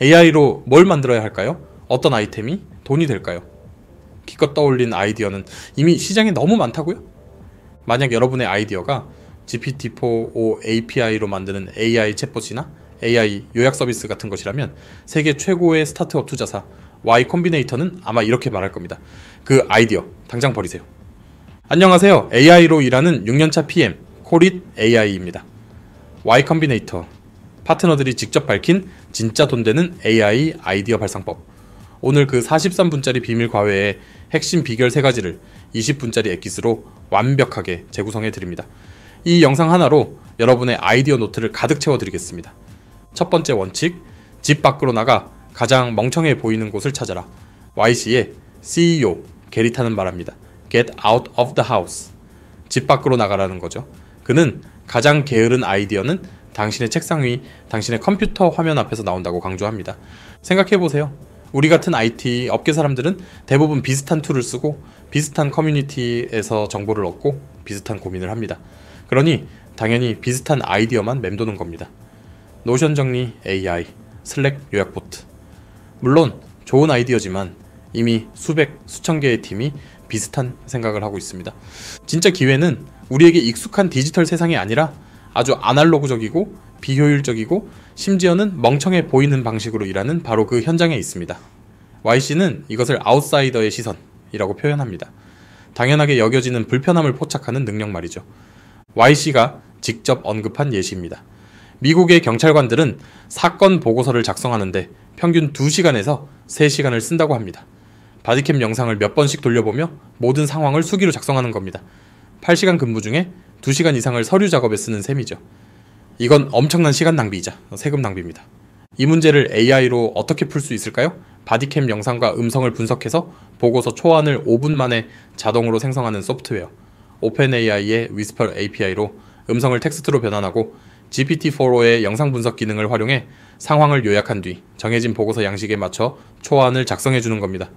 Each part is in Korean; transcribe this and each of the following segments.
AI로 뭘 만들어야 할까요? 어떤 아이템이 돈이 될까요? 기껏 떠올린 아이디어는 이미 시장에 너무 많다고요? 만약 여러분의 아이디어가 GPT-4o API로 만드는 AI 챗봇이나 AI 요약 서비스 같은 것이라면 세계 최고의 스타트업 투자사 Y 콤비네이터는 아마 이렇게 말할 겁니다. 그 아이디어 당장 버리세요. 안녕하세요. AI로 일하는 6년차 PM 코릿 AI입니다. Y 콤비네이터 파트너들이 직접 밝힌 진짜 돈 되는 AI 아이디어 발상법. 오늘 그 43분짜리 비밀 과외의 핵심 비결 3가지를 20분짜리 엑기스로 완벽하게 재구성해 드립니다. 이 영상 하나로 여러분의 아이디어 노트를 가득 채워드리겠습니다. 첫 번째 원칙, 집 밖으로 나가 가장 멍청해 보이는 곳을 찾아라. YC의 CEO 게리타는 말합니다. Get out of the house. 집 밖으로 나가라는 거죠. 그는 가장 게으른 아이디어는 당신의 책상 위, 당신의 컴퓨터 화면 앞에서 나온다고 강조합니다. 생각해보세요. 우리 같은 IT 업계 사람들은 대부분 비슷한 툴을 쓰고 비슷한 커뮤니티에서 정보를 얻고 비슷한 고민을 합니다. 그러니 당연히 비슷한 아이디어만 맴도는 겁니다. 노션 정리 AI, 슬랙 요약 보트. 물론 좋은 아이디어지만 이미 수백, 수천 개의 팀이 비슷한 생각을 하고 있습니다. 진짜 기회는 우리에게 익숙한 디지털 세상이 아니라 아주 아날로그적이고 비효율적이고 심지어는 멍청해 보이는 방식으로 일하는 바로 그 현장에 있습니다. YC는 이것을 아웃사이더의 시선이라고 표현합니다. 당연하게 여겨지는 불편함을 포착하는 능력 말이죠. YC가 직접 언급한 예시입니다. 미국의 경찰관들은 사건 보고서를 작성하는데 평균 2시간에서 3시간을 쓴다고 합니다. 바디캠 영상을 몇 번씩 돌려보며 모든 상황을 수기로 작성하는 겁니다. 8시간 근무 중에 2시간 이상을 서류 작업에 쓰는 셈이죠. 이건 엄청난 시간 낭비이자 세금 낭비입니다. 이 문제를 AI로 어떻게 풀 수 있을까요? 바디캠 영상과 음성을 분석해서 보고서 초안을 5분 만에 자동으로 생성하는 소프트웨어 오펜AI의 위스퍼 API로 음성을 텍스트로 변환하고 GPT-4o의 영상 분석 기능을 활용해 상황을 요약한 뒤 정해진 보고서 양식에 맞춰 초안을 작성해주는 겁니다.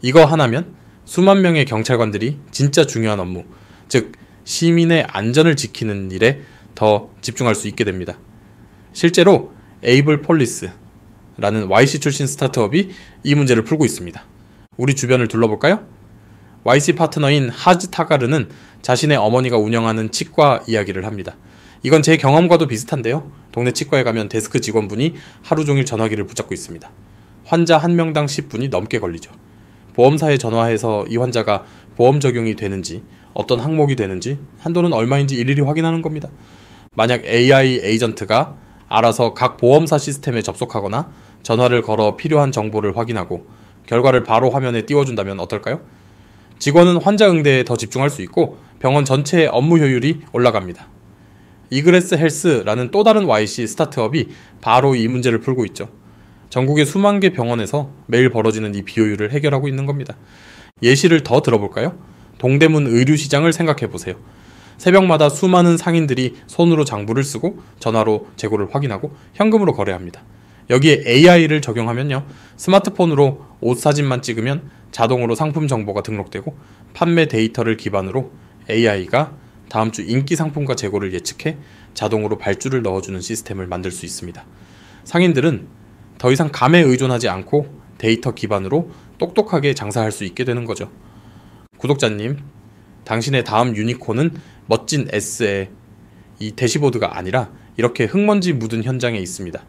이거 하나면 수만 명의 경찰관들이 진짜 중요한 업무, 즉 시민의 안전을 지키는 일에 더 집중할 수 있게 됩니다. 실제로 에이블 폴리스라는 YC 출신 스타트업이 이 문제를 풀고 있습니다. 우리 주변을 둘러볼까요? YC 파트너인 하즈 타가르는 자신의 어머니가 운영하는 치과 이야기를 합니다. 이건 제 경험과도 비슷한데요. 동네 치과에 가면 데스크 직원분이 하루 종일 전화기를 붙잡고 있습니다. 환자 한 명당 10분이 넘게 걸리죠. 보험사에 전화해서 이 환자가 보험 적용이 되는지, 어떤 항목이 되는지, 한도는 얼마인지 일일이 확인하는 겁니다. 만약 AI 에이전트가 알아서 각 보험사 시스템에 접속하거나 전화를 걸어 필요한 정보를 확인하고 결과를 바로 화면에 띄워준다면 어떨까요? 직원은 환자 응대에 더 집중할 수 있고 병원 전체의 업무 효율이 올라갑니다. 이그레스 헬스라는 또 다른 YC 스타트업이 바로 이 문제를 풀고 있죠. 전국의 수만 개 병원에서 매일 벌어지는 이 비효율을 해결하고 있는 겁니다. 예시를 더 들어볼까요? 동대문 의류시장을 생각해보세요. 새벽마다 수많은 상인들이 손으로 장부를 쓰고 전화로 재고를 확인하고 현금으로 거래합니다. 여기에 AI를 적용하면요. 스마트폰으로 옷 사진만 찍으면 자동으로 상품 정보가 등록되고 판매 데이터를 기반으로 AI가 다음 주 인기 상품과 재고를 예측해 자동으로 발주를 넣어주는 시스템을 만들 수 있습니다. 상인들은 더 이상 감에 의존하지 않고 데이터 기반으로 똑똑하게 장사할 수 있게 되는 거죠. 구독자님, 당신의 다음 유니콘은 멋진 S의 이 대시보드가 아니라 이렇게 흙먼지 묻은 현장에 있습니다.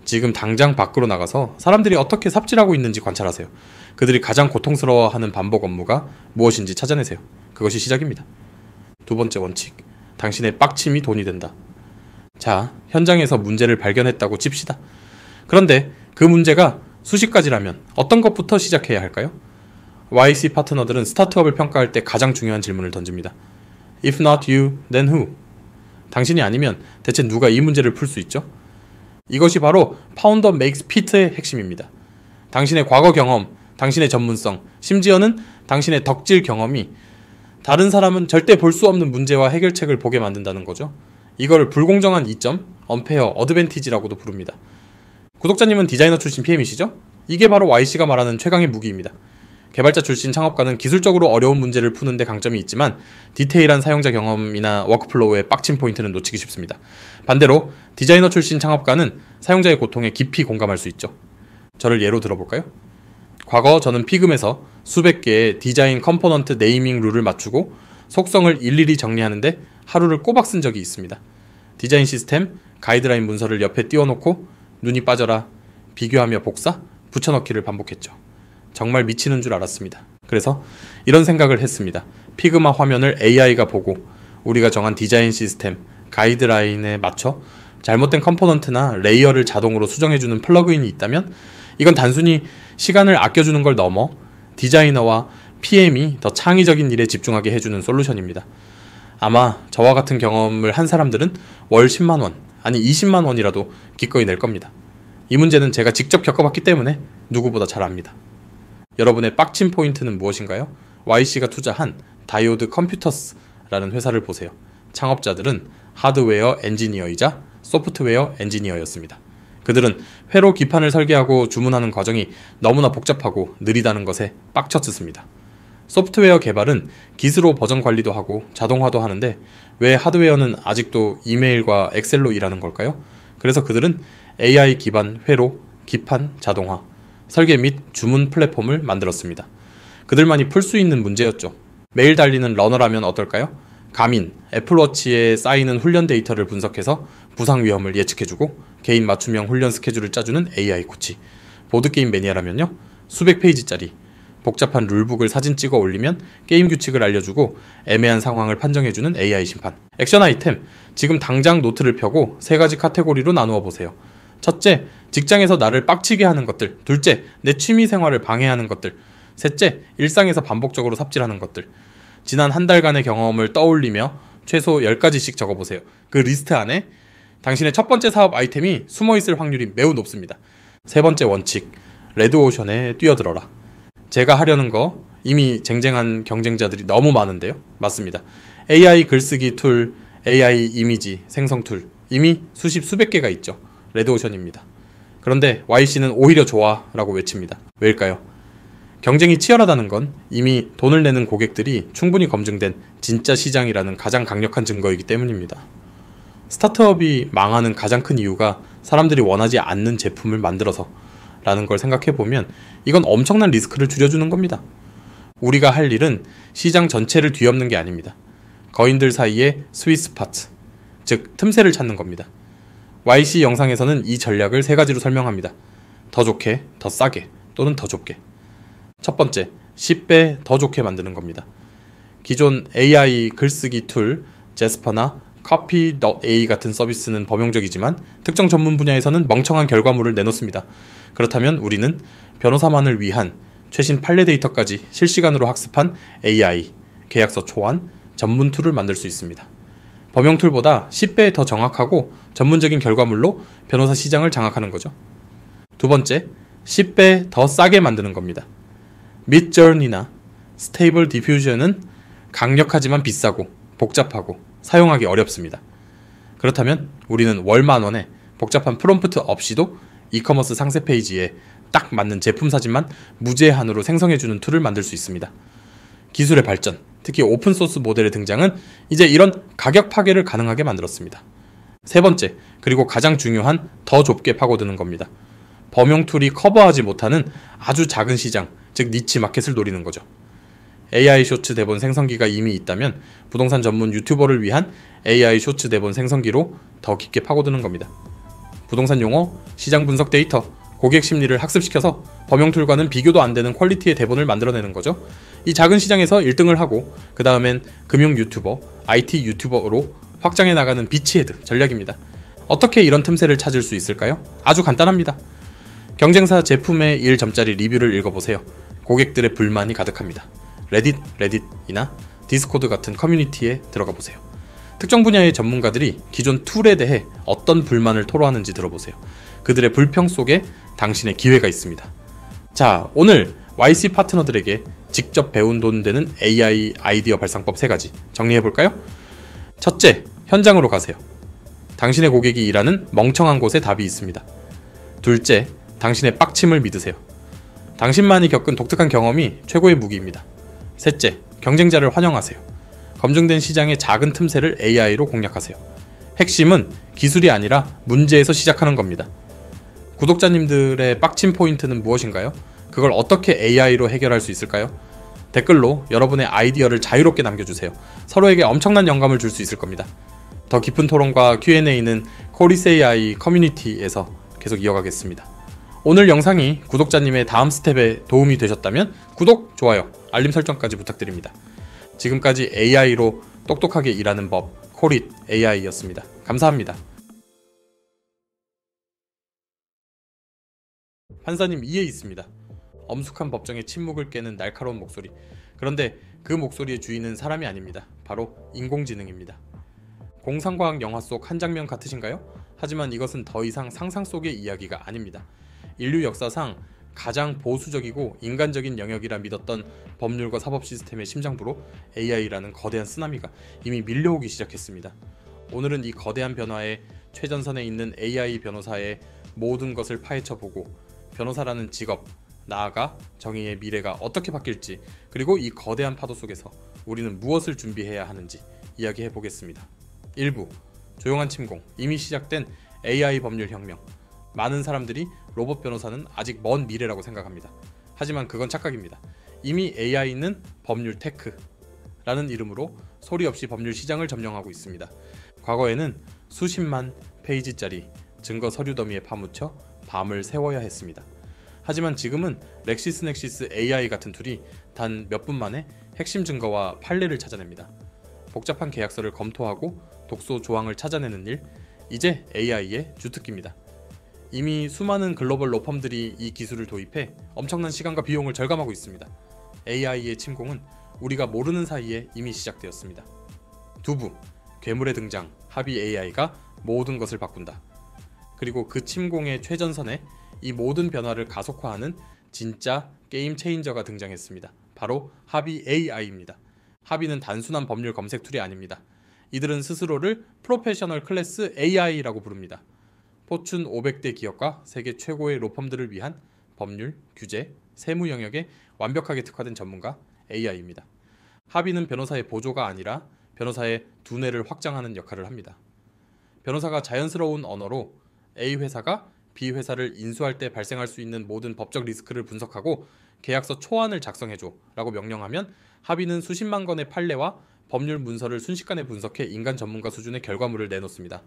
지금 당장 밖으로 나가서 사람들이 어떻게 삽질하고 있는지 관찰하세요. 그들이 가장 고통스러워하는 반복 업무가 무엇인지 찾아내세요. 그것이 시작입니다. 두 번째 원칙, 당신의 빡침이 돈이 된다. 자, 현장에서 문제를 발견했다고 칩시다. 그런데 그 문제가 수십 가지라면 어떤 것부터 시작해야 할까요? YC 파트너들은 스타트업을 평가할 때 가장 중요한 질문을 던집니다. If not you, then who? 당신이 아니면 대체 누가 이 문제를 풀 수 있죠? 이것이 바로 파운더 메이크스 피트의 핵심입니다. 당신의 과거 경험, 당신의 전문성, 심지어는 당신의 덕질 경험이 다른 사람은 절대 볼 수 없는 문제와 해결책을 보게 만든다는 거죠. 이걸 불공정한 이점, 언페어 어드밴티지라고도 부릅니다. 구독자님은 디자이너 출신 PM이시죠? 이게 바로 YC가 말하는 최강의 무기입니다. 개발자 출신 창업가는 기술적으로 어려운 문제를 푸는데 강점이 있지만 디테일한 사용자 경험이나 워크플로우의 빡친 포인트는 놓치기 쉽습니다. 반대로 디자이너 출신 창업가는 사용자의 고통에 깊이 공감할 수 있죠. 저를 예로 들어볼까요? 과거 저는 피그에서 수백 개의 디자인 컴포넌트 네이밍 룰을 맞추고 속성을 일일이 정리하는데 하루를 꼬박 쓴 적이 있습니다. 디자인 시스템, 가이드라인 문서를 옆에 띄워놓고 눈이 빠져라, 비교하며 복사, 붙여넣기를 반복했죠. 정말 미치는 줄 알았습니다. 그래서 이런 생각을 했습니다. 피그마 화면을 AI가 보고 우리가 정한 디자인 시스템, 가이드라인에 맞춰 잘못된 컴포넌트나 레이어를 자동으로 수정해주는 플러그인이 있다면 이건 단순히 시간을 아껴주는 걸 넘어 디자이너와 PM이 더 창의적인 일에 집중하게 해주는 솔루션입니다. 아마 저와 같은 경험을 한 사람들은 월 10만 원, 아니 20만 원이라도 기꺼이 낼 겁니다. 이 문제는 제가 직접 겪어봤기 때문에 누구보다 잘 압니다. 여러분의 빡친 포인트는 무엇인가요? YC가 투자한 다이오드 컴퓨터스라는 회사를 보세요. 창업자들은 하드웨어 엔지니어이자 소프트웨어 엔지니어였습니다. 그들은 회로 기판을 설계하고 주문하는 과정이 너무나 복잡하고 느리다는 것에 빡쳤습니다. 소프트웨어 개발은 기스로 버전 관리도 하고 자동화도 하는데 왜 하드웨어는 아직도 이메일과 엑셀로 일하는 걸까요? 그래서 그들은 AI 기반 회로, 기판, 자동화, 설계 및 주문 플랫폼을 만들었습니다. 그들만이 풀 수 있는 문제였죠. 매일 달리는 러너라면 어떨까요? 가민, 애플워치에 쌓이는 훈련 데이터를 분석해서 부상 위험을 예측해주고 개인 맞춤형 훈련 스케줄을 짜주는 AI 코치. 보드게임 매니아라면요, 수백 페이지짜리 복잡한 룰북을 사진 찍어 올리면 게임 규칙을 알려주고 애매한 상황을 판정해주는 AI 심판. 액션 아이템, 지금 당장 노트를 펴고 세 가지 카테고리로 나누어 보세요. 첫째, 직장에서 나를 빡치게 하는 것들. 둘째, 내 취미 생활을 방해하는 것들. 셋째, 일상에서 반복적으로 삽질하는 것들. 지난 한 달간의 경험을 떠올리며 최소 10가지씩 적어보세요. 그 리스트 안에 당신의 첫 번째 사업 아이템이 숨어있을 확률이 매우 높습니다. 세 번째 원칙, 레드오션에 뛰어들어라. 제가 하려는 거 이미 쟁쟁한 경쟁자들이 너무 많은데요. 맞습니다. AI 글쓰기 툴, AI 이미지 생성 툴 이미 수백 개가 있죠. 레드오션입니다. 그런데 YC는 오히려 좋아 라고 외칩니다. 왜일까요? 경쟁이 치열하다는 건 이미 돈을 내는 고객들이 충분히 검증된 진짜 시장이라는 가장 강력한 증거이기 때문입니다. 스타트업이 망하는 가장 큰 이유가 사람들이 원하지 않는 제품을 만들어서 라는 걸 생각해보면 이건 엄청난 리스크를 줄여주는 겁니다. 우리가 할 일은 시장 전체를 뒤엎는 게 아닙니다. 거인들 사이에 스위스파트, 즉 틈새를 찾는 겁니다. YC 영상에서는 이 전략을 세 가지로 설명합니다. 더 좋게, 더 싸게, 또는 더 좁게. 첫 번째, 10배 더 좋게 만드는 겁니다. 기존 AI 글쓰기 툴, 제스퍼나 Copy.A 같은 서비스는 범용적이지만 특정 전문 분야에서는 멍청한 결과물을 내놓습니다. 그렇다면 우리는 변호사만을 위한 최신 판례 데이터까지 실시간으로 학습한 AI, 계약서 초안, 전문 툴을 만들 수 있습니다. 범용 툴보다 10배 더 정확하고 전문적인 결과물로 변호사 시장을 장악하는 거죠. 두 번째, 10배 더 싸게 만드는 겁니다. midjourney나 stable diffusion은 강력하지만 비싸고 복잡하고 사용하기 어렵습니다. 그렇다면 우리는 월 10,000원에 복잡한 프롬프트 없이도 이커머스 상세 페이지에 딱 맞는 제품 사진만 무제한으로 생성해주는 툴을 만들 수 있습니다. 기술의 발전, 특히 오픈소스 모델의 등장은 이제 이런 가격 파괴를 가능하게 만들었습니다. 세 번째, 그리고 가장 중요한 더 좁게 파고드는 겁니다. 범용 툴이 커버하지 못하는 아주 작은 시장, 즉 니치 마켓을 노리는 거죠. AI 쇼츠 대본 생성기가 이미 있다면 부동산 전문 유튜버를 위한 AI 쇼츠 대본 생성기로 더 깊게 파고드는 겁니다. 부동산 용어, 시장 분석 데이터, 고객 심리를 학습시켜서 범용 툴과는 비교도 안 되는 퀄리티의 대본을 만들어내는 거죠. 이 작은 시장에서 1등을 하고 그 다음엔 금융 유튜버, IT 유튜버로 확장해 나가는 비치헤드 전략입니다. 어떻게 이런 틈새를 찾을 수 있을까요? 아주 간단합니다. 경쟁사 제품의 1점짜리 리뷰를 읽어보세요. 고객들의 불만이 가득합니다. 레딧이나 디스코드 같은 커뮤니티에 들어가 보세요. 특정 분야의 전문가들이 기존 툴에 대해 어떤 불만을 토로하는지 들어보세요. 그들의 불평 속에 당신의 기회가 있습니다. 자, 오늘 YC 파트너들에게 직접 배운 돈 되는 AI 아이디어 발상법 3가지 정리해볼까요? 첫째, 현장으로 가세요. 당신의 고객이 일하는 멍청한 곳에 답이 있습니다. 둘째, 당신의 빡침을 믿으세요. 당신만이 겪은 독특한 경험이 최고의 무기입니다. 셋째, 경쟁자를 환영하세요. 검증된 시장의 작은 틈새를 AI로 공략하세요. 핵심은 기술이 아니라 문제에서 시작하는 겁니다. 구독자님들의 빡친 포인트는 무엇인가요? 그걸 어떻게 AI로 해결할 수 있을까요? 댓글로 여러분의 아이디어를 자유롭게 남겨주세요. 서로에게 엄청난 영감을 줄 수 있을 겁니다. 더 깊은 토론과 Q&A는 코리스AI 커뮤니티에서 계속 이어가겠습니다. 오늘 영상이 구독자님의 다음 스텝에 도움이 되셨다면 구독, 좋아요, 알림 설정까지 부탁드립니다. 지금까지 AI로 똑똑하게 일하는 법, 코릿 AI였습니다. 감사합니다. 판사님 이에 있습니다. 엄숙한 법정의 침묵을 깨는 날카로운 목소리. 그런데 그 목소리의 주인은 사람이 아닙니다. 바로 인공지능입니다. 공상과학 영화 속 한 장면 같으신가요? 하지만 이것은 더 이상 상상 속의 이야기가 아닙니다. 인류 역사상 가장 보수적이고 인간적인 영역이라 믿었던 법률과 사법 시스템의 심장부로 AI라는 거대한 쓰나미가 이미 밀려오기 시작했습니다. 오늘은 이 거대한 변화에 최전선에 있는 AI 변호사의 모든 것을 파헤쳐보고 변호사라는 직업, 나아가 정의의 미래가 어떻게 바뀔지, 그리고 이 거대한 파도 속에서 우리는 무엇을 준비해야 하는지 이야기해보겠습니다. 1부, 조용한 침공, 이미 시작된 AI 법률 혁명. 많은 사람들이 로봇 변호사는 아직 먼 미래라고 생각합니다. 하지만 그건 착각입니다. 이미 AI는 법률 테크라는 이름으로 소리 없이 법률 시장을 점령하고 있습니다. 과거에는 수십만 페이지짜리 증거 서류 더미에 파묻혀 밤을 새워야 했습니다. 하지만 지금은 렉시스넥시스 AI 같은 툴이 단 몇 분 만에 핵심 증거와 판례를 찾아냅니다. 복잡한 계약서를 검토하고 독소 조항을 찾아내는 일, 이제 AI의 주특기입니다. 이미 수많은 글로벌 로펌들이 이 기술을 도입해 엄청난 시간과 비용을 절감하고 있습니다. AI의 침공은 우리가 모르는 사이에 이미 시작되었습니다. 두부, 괴물의 등장, 합의 AI가 모든 것을 바꾼다. 그리고 그 침공의 최전선에 이 모든 변화를 가속화하는 진짜 게임 체인저가 등장했습니다. 바로 합의 AI입니다. 합의는 단순한 법률 검색 툴이 아닙니다. 이들은 스스로를 프로페셔널 클래스 AI라고 부릅니다. 포춘 500대 기업과 세계 최고의 로펌들을 위한 법률, 규제, 세무 영역에 완벽하게 특화된 전문가 AI입니다. 합의는 변호사의 보조가 아니라 변호사의 두뇌를 확장하는 역할을 합니다. 변호사가 자연스러운 언어로 A 회사가 B 회사를 인수할 때 발생할 수 있는 모든 법적 리스크를 분석하고 계약서 초안을 작성해줘 라고 명령하면 합의는 수십만 건의 판례와 법률 문서를 순식간에 분석해 인간 전문가 수준의 결과물을 내놓습니다.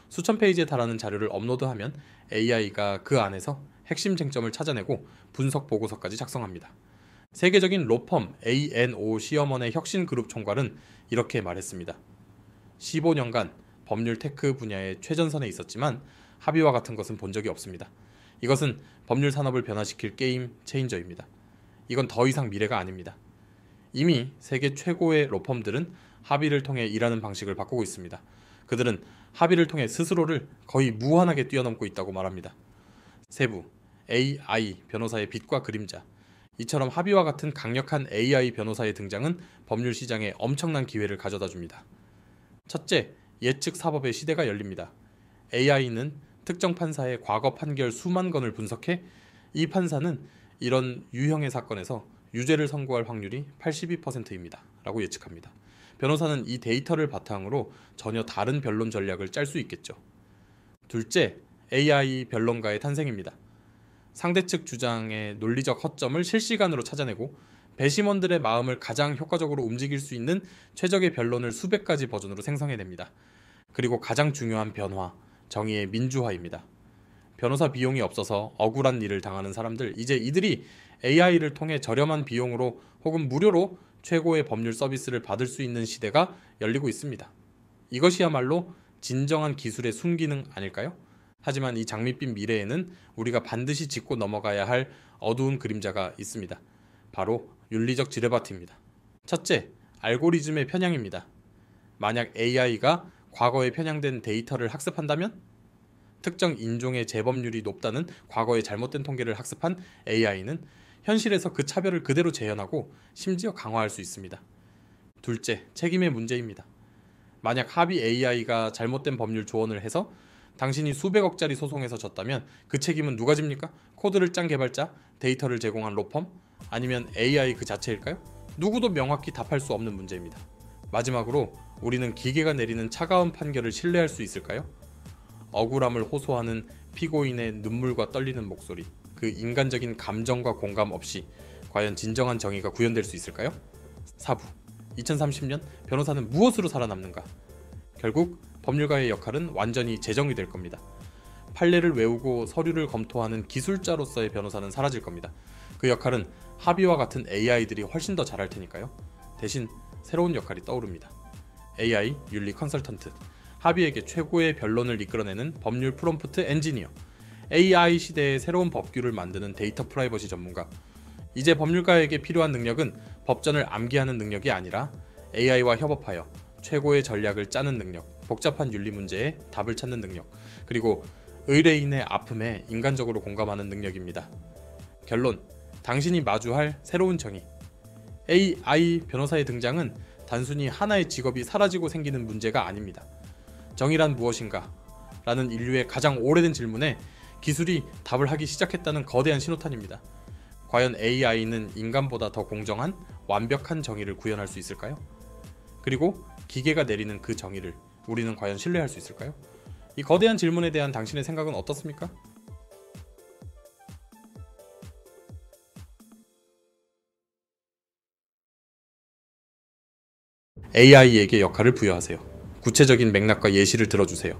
수천 페이지에 달하는 자료를 업로드하면 AI가 그 안에서 핵심 쟁점을 찾아내고 분석 보고서까지 작성합니다. 세계적인 로펌 ANO 시어먼의 혁신그룹 총괄은 이렇게 말했습니다. 15년간 법률 테크 분야의 최전선에 있었지만 합의와 같은 것은 본 적이 없습니다. 이것은 법률 산업을 변화시킬 게임 체인저입니다. 이건 더 이상 미래가 아닙니다. 이미 세계 최고의 로펌들은 합의를 통해 일하는 방식을 바꾸고 있습니다. 그들은 합의를 통해 스스로를 거의 무한하게 뛰어넘고 있다고 말합니다. 세부, AI 변호사의 빛과 그림자. 이처럼 합의와 같은 강력한 AI 변호사의 등장은 법률 시장에 엄청난 기회를 가져다 줍니다. 첫째, 예측 사법의 시대가 열립니다. AI는 특정 판사의 과거 판결 수만 건을 분석해 이 판사는 이런 유형의 사건에서 유죄를 선고할 확률이 82%입니다. 라고 예측합니다. 변호사는 이 데이터를 바탕으로 전혀 다른 변론 전략을 짤 수 있겠죠. 둘째, AI 변론가의 탄생입니다. 상대 측 주장의 논리적 허점을 실시간으로 찾아내고 배심원들의 마음을 가장 효과적으로 움직일 수 있는 최적의 변론을 수백 가지 버전으로 생성해냅니다. 그리고 가장 중요한 변화, 정의의 민주화입니다. 변호사 비용이 없어서 억울한 일을 당하는 사람들, 이제 이들이 AI를 통해 저렴한 비용으로 혹은 무료로 최고의 법률 서비스를 받을 수 있는 시대가 열리고 있습니다. 이것이야말로 진정한 기술의 순기능 아닐까요? 하지만 이 장밋빛 미래에는 우리가 반드시 짚고 넘어가야 할 어두운 그림자가 있습니다. 바로 윤리적 지레바트입니다. 첫째, 알고리즘의 편향입니다. 만약 AI가 과거에 편향된 데이터를 학습한다면 특정 인종의 재범률이 높다는 과거의 잘못된 통계를 학습한 AI는 현실에서 그 차별을 그대로 재현하고 심지어 강화할 수 있습니다. 둘째, 책임의 문제입니다. 만약 합의 AI가 잘못된 법률 조언을 해서 당신이 수백억짜리 소송에서 졌다면 그 책임은 누가 집니까? 코드를 짠 개발자, 데이터를 제공한 로펌, 아니면 AI 그 자체일까요? 누구도 명확히 답할 수 없는 문제입니다. 마지막으로 우리는 기계가 내리는 차가운 판결을 신뢰할 수 있을까요? 억울함을 호소하는 피고인의 눈물과 떨리는 목소리, 그 인간적인 감정과 공감 없이 과연 진정한 정의가 구현될 수 있을까요? 4부 2030년 변호사는 무엇으로 살아남는가? 결국 법률가의 역할은 완전히 재정이 될 겁니다. 판례를 외우고 서류를 검토하는 기술자로서의 변호사는 사라질 겁니다. 그 역할은 합의와 같은 AI들이 훨씬 더 잘할 테니까요. 대신 새로운 역할이 떠오릅니다. AI 윤리 컨설턴트, 합의에게 최고의 변론을 이끌어내는 법률 프롬프트 엔지니어, AI 시대의 새로운 법규를 만드는 데이터 프라이버시 전문가. 이제 법률가에게 필요한 능력은 법전을 암기하는 능력이 아니라 AI와 협업하여 최고의 전략을 짜는 능력, 복잡한 윤리 문제에 답을 찾는 능력, 그리고 의뢰인의 아픔에 인간적으로 공감하는 능력입니다. 결론, 당신이 마주할 새로운 정의. AI 변호사의 등장은 단순히 하나의 직업이 사라지고 생기는 문제가 아닙니다. 정의란 무엇인가? 라는 인류의 가장 오래된 질문에 기술이 답을 하기 시작했다는 거대한 신호탄입니다. 과연 AI는 인간보다 더 공정한 완벽한 정의를 구현할 수 있을까요? 그리고 기계가 내리는 그 정의를 우리는 과연 신뢰할 수 있을까요? 이 거대한 질문에 대한 당신의 생각은 어떻습니까? AI에게 역할을 부여하세요. 구체적인 맥락과 예시를 들어주세요.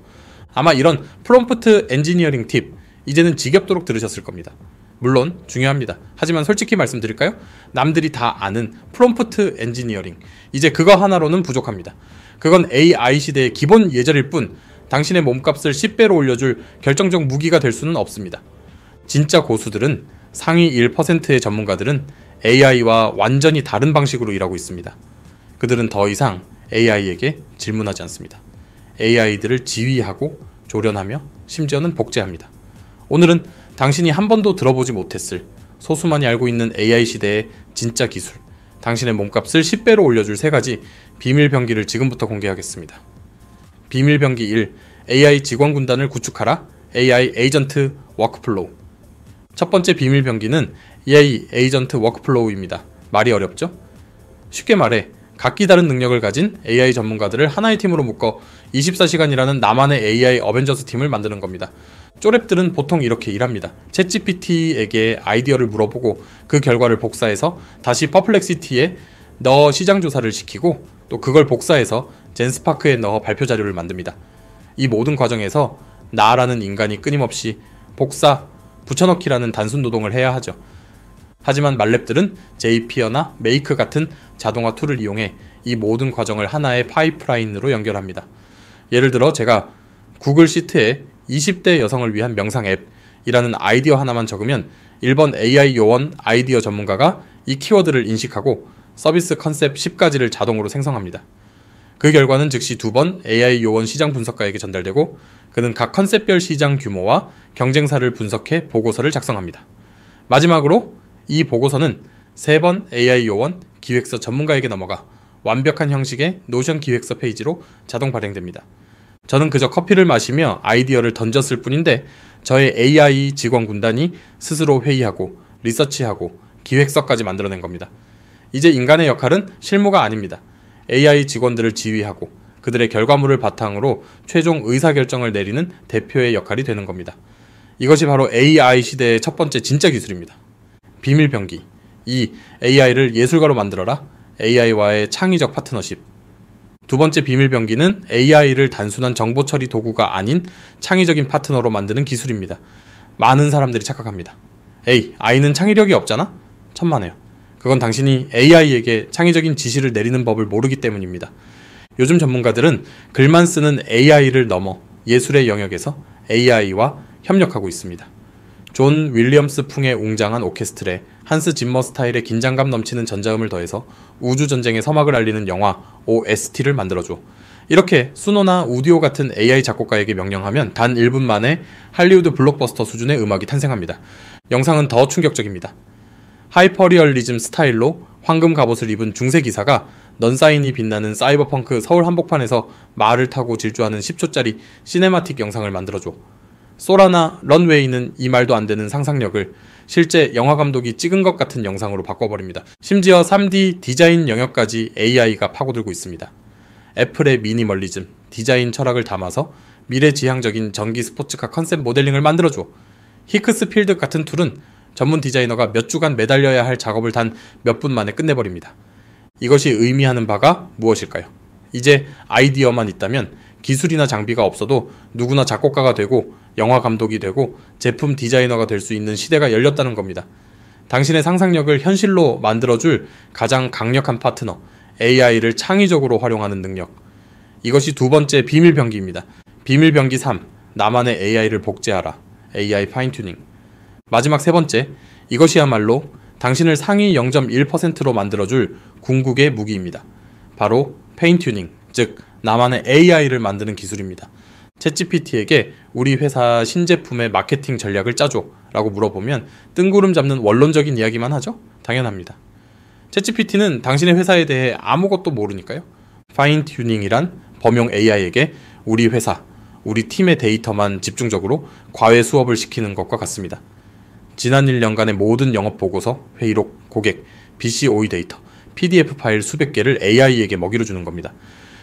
아마 이런 프롬프트 엔지니어링 팁, 이제는 지겹도록 들으셨을 겁니다. 물론 중요합니다. 하지만 솔직히 말씀드릴까요? 남들이 다 아는 프롬프트 엔지니어링, 이제 그거 하나로는 부족합니다. 그건 AI 시대의 기본 예절일 뿐 당신의 몸값을 10배로 올려줄 결정적 무기가 될 수는 없습니다. 진짜 고수들은, 상위 1%의 전문가들은 AI와 완전히 다른 방식으로 일하고 있습니다. 그들은 더 이상 AI에게 질문하지 않습니다. AI들을 지휘하고 조련하며 심지어는 복제합니다. 오늘은 당신이 한 번도 들어보지 못했을, 소수만이 알고 있는 AI 시대의 진짜 기술, 당신의 몸값을 10배로 올려줄 3가지 비밀 병기를 지금부터 공개하겠습니다. 비밀 병기 1. AI 직원 군단을 구축하라. AI 에이전트 워크플로우. 첫 번째 비밀 병기는 AI 에이전트 워크플로우입니다. 말이 어렵죠? 쉽게 말해 각기 다른 능력을 가진 AI 전문가들을 하나의 팀으로 묶어 24시간이라는 나만의 AI 어벤져스 팀을 만드는 겁니다. 쪼랩들은 보통 이렇게 일합니다. 챗GPT에게 아이디어를 물어보고 그 결과를 복사해서 다시 퍼플렉시티에 넣어 시장 조사를 시키고, 또 그걸 복사해서 젠스파크에 넣어 발표 자료를 만듭니다. 이 모든 과정에서 나라는 인간이 끊임없이 복사, 붙여넣기라는 단순 노동을 해야 하죠. 하지만 말랩들은 제이피어나 메이크 같은 자동화 툴을 이용해 이 모든 과정을 하나의 파이프라인으로 연결합니다. 예를 들어 제가 구글 시트에 20대 여성을 위한 명상 앱이라는 아이디어 하나만 적으면 1번 AI 요원 아이디어 전문가가 이 키워드를 인식하고 서비스 컨셉 10가지를 자동으로 생성합니다. 그 결과는 즉시 2번 AI 요원 시장 분석가에게 전달되고, 그는 각 컨셉별 시장 규모와 경쟁사를 분석해 보고서를 작성합니다. 마지막으로 이 보고서는 3번 AI 요원 기획서 전문가에게 넘어가 완벽한 형식의 노션 기획서 페이지로 자동 발행됩니다. 저는 그저 커피를 마시며 아이디어를 던졌을 뿐인데 저의 AI 직원 군단이 스스로 회의하고 리서치하고 기획서까지 만들어낸 겁니다. 이제 인간의 역할은 실무가 아닙니다. AI 직원들을 지휘하고 그들의 결과물을 바탕으로 최종 의사결정을 내리는 대표의 역할이 되는 겁니다. 이것이 바로 AI 시대의 첫 번째 진짜 기술입니다. 비밀 병기 2. AI를 예술가로 만들어라. AI와의 창의적 파트너십. 두 번째 비밀 병기는 AI를 단순한 정보 처리 도구가 아닌 창의적인 파트너로 만드는 기술입니다. 많은 사람들이 착각합니다. 에이, 아이는 창의력이 없잖아? 천만에요. 그건 당신이 AI에게 창의적인 지시를 내리는 법을 모르기 때문입니다. 요즘 전문가들은 글만 쓰는 AI를 넘어 예술의 영역에서 AI와 협력하고 있습니다. 존 윌리엄스 풍의 웅장한 오케스트레, 한스 짐머 스타일의 긴장감 넘치는 전자음을 더해서 우주전쟁의 서막을 알리는 영화 OST를 만들어줘. 이렇게 수노나 우디오 같은 AI 작곡가에게 명령하면 단 1분 만에 할리우드 블록버스터 수준의 음악이 탄생합니다. 영상은 더 충격적입니다. 하이퍼리얼리즘 스타일로 황금 갑옷을 입은 중세 기사가 넌 사인이 빛나는 사이버펑크 서울 한복판에서 말을 타고 질주하는 10초짜리 시네마틱 영상을 만들어줘. 소라나 런웨이는 이 말도 안 되는 상상력을 실제 영화 감독이 찍은 것 같은 영상으로 바꿔버립니다. 심지어 3D 디자인 영역까지 AI가 파고들고 있습니다. 애플의 미니멀리즘, 디자인 철학을 담아서 미래지향적인 전기 스포츠카 컨셉 모델링을 만들어줘. 히크스필드 같은 툴은 전문 디자이너가 몇 주간 매달려야 할 작업을 단 몇 분 만에 끝내버립니다. 이것이 의미하는 바가 무엇일까요? 이제 아이디어만 있다면 기술이나 장비가 없어도 누구나 작곡가가 되고 영화 감독이 되고 제품 디자이너가 될 수 있는 시대가 열렸다는 겁니다. 당신의 상상력을 현실로 만들어줄 가장 강력한 파트너, AI를 창의적으로 활용하는 능력. 이것이 두 번째 비밀병기입니다. 비밀병기 3. 나만의 AI를 복제하라. AI 파인튜닝. 마지막 세 번째, 이것이야말로 당신을 상위 0.1%로 만들어줄 궁극의 무기입니다. 바로 페인튜닝, 즉 나만의 AI를 만드는 기술입니다. 챗GPT에게 우리 회사 신제품의 마케팅 전략을 짜줘 라고 물어보면 뜬구름 잡는 원론적인 이야기만 하죠? 당연합니다. 챗GPT는 당신의 회사에 대해 아무것도 모르니까요. 파인튜닝이란 범용 AI에게 우리 회사, 우리 팀의 데이터만 집중적으로 과외 수업을 시키는 것과 같습니다. 지난 1년간의 모든 영업 보고서, 회의록, 고객, BCOE 데이터, PDF 파일 수백 개를 AI에게 먹이로 주는 겁니다.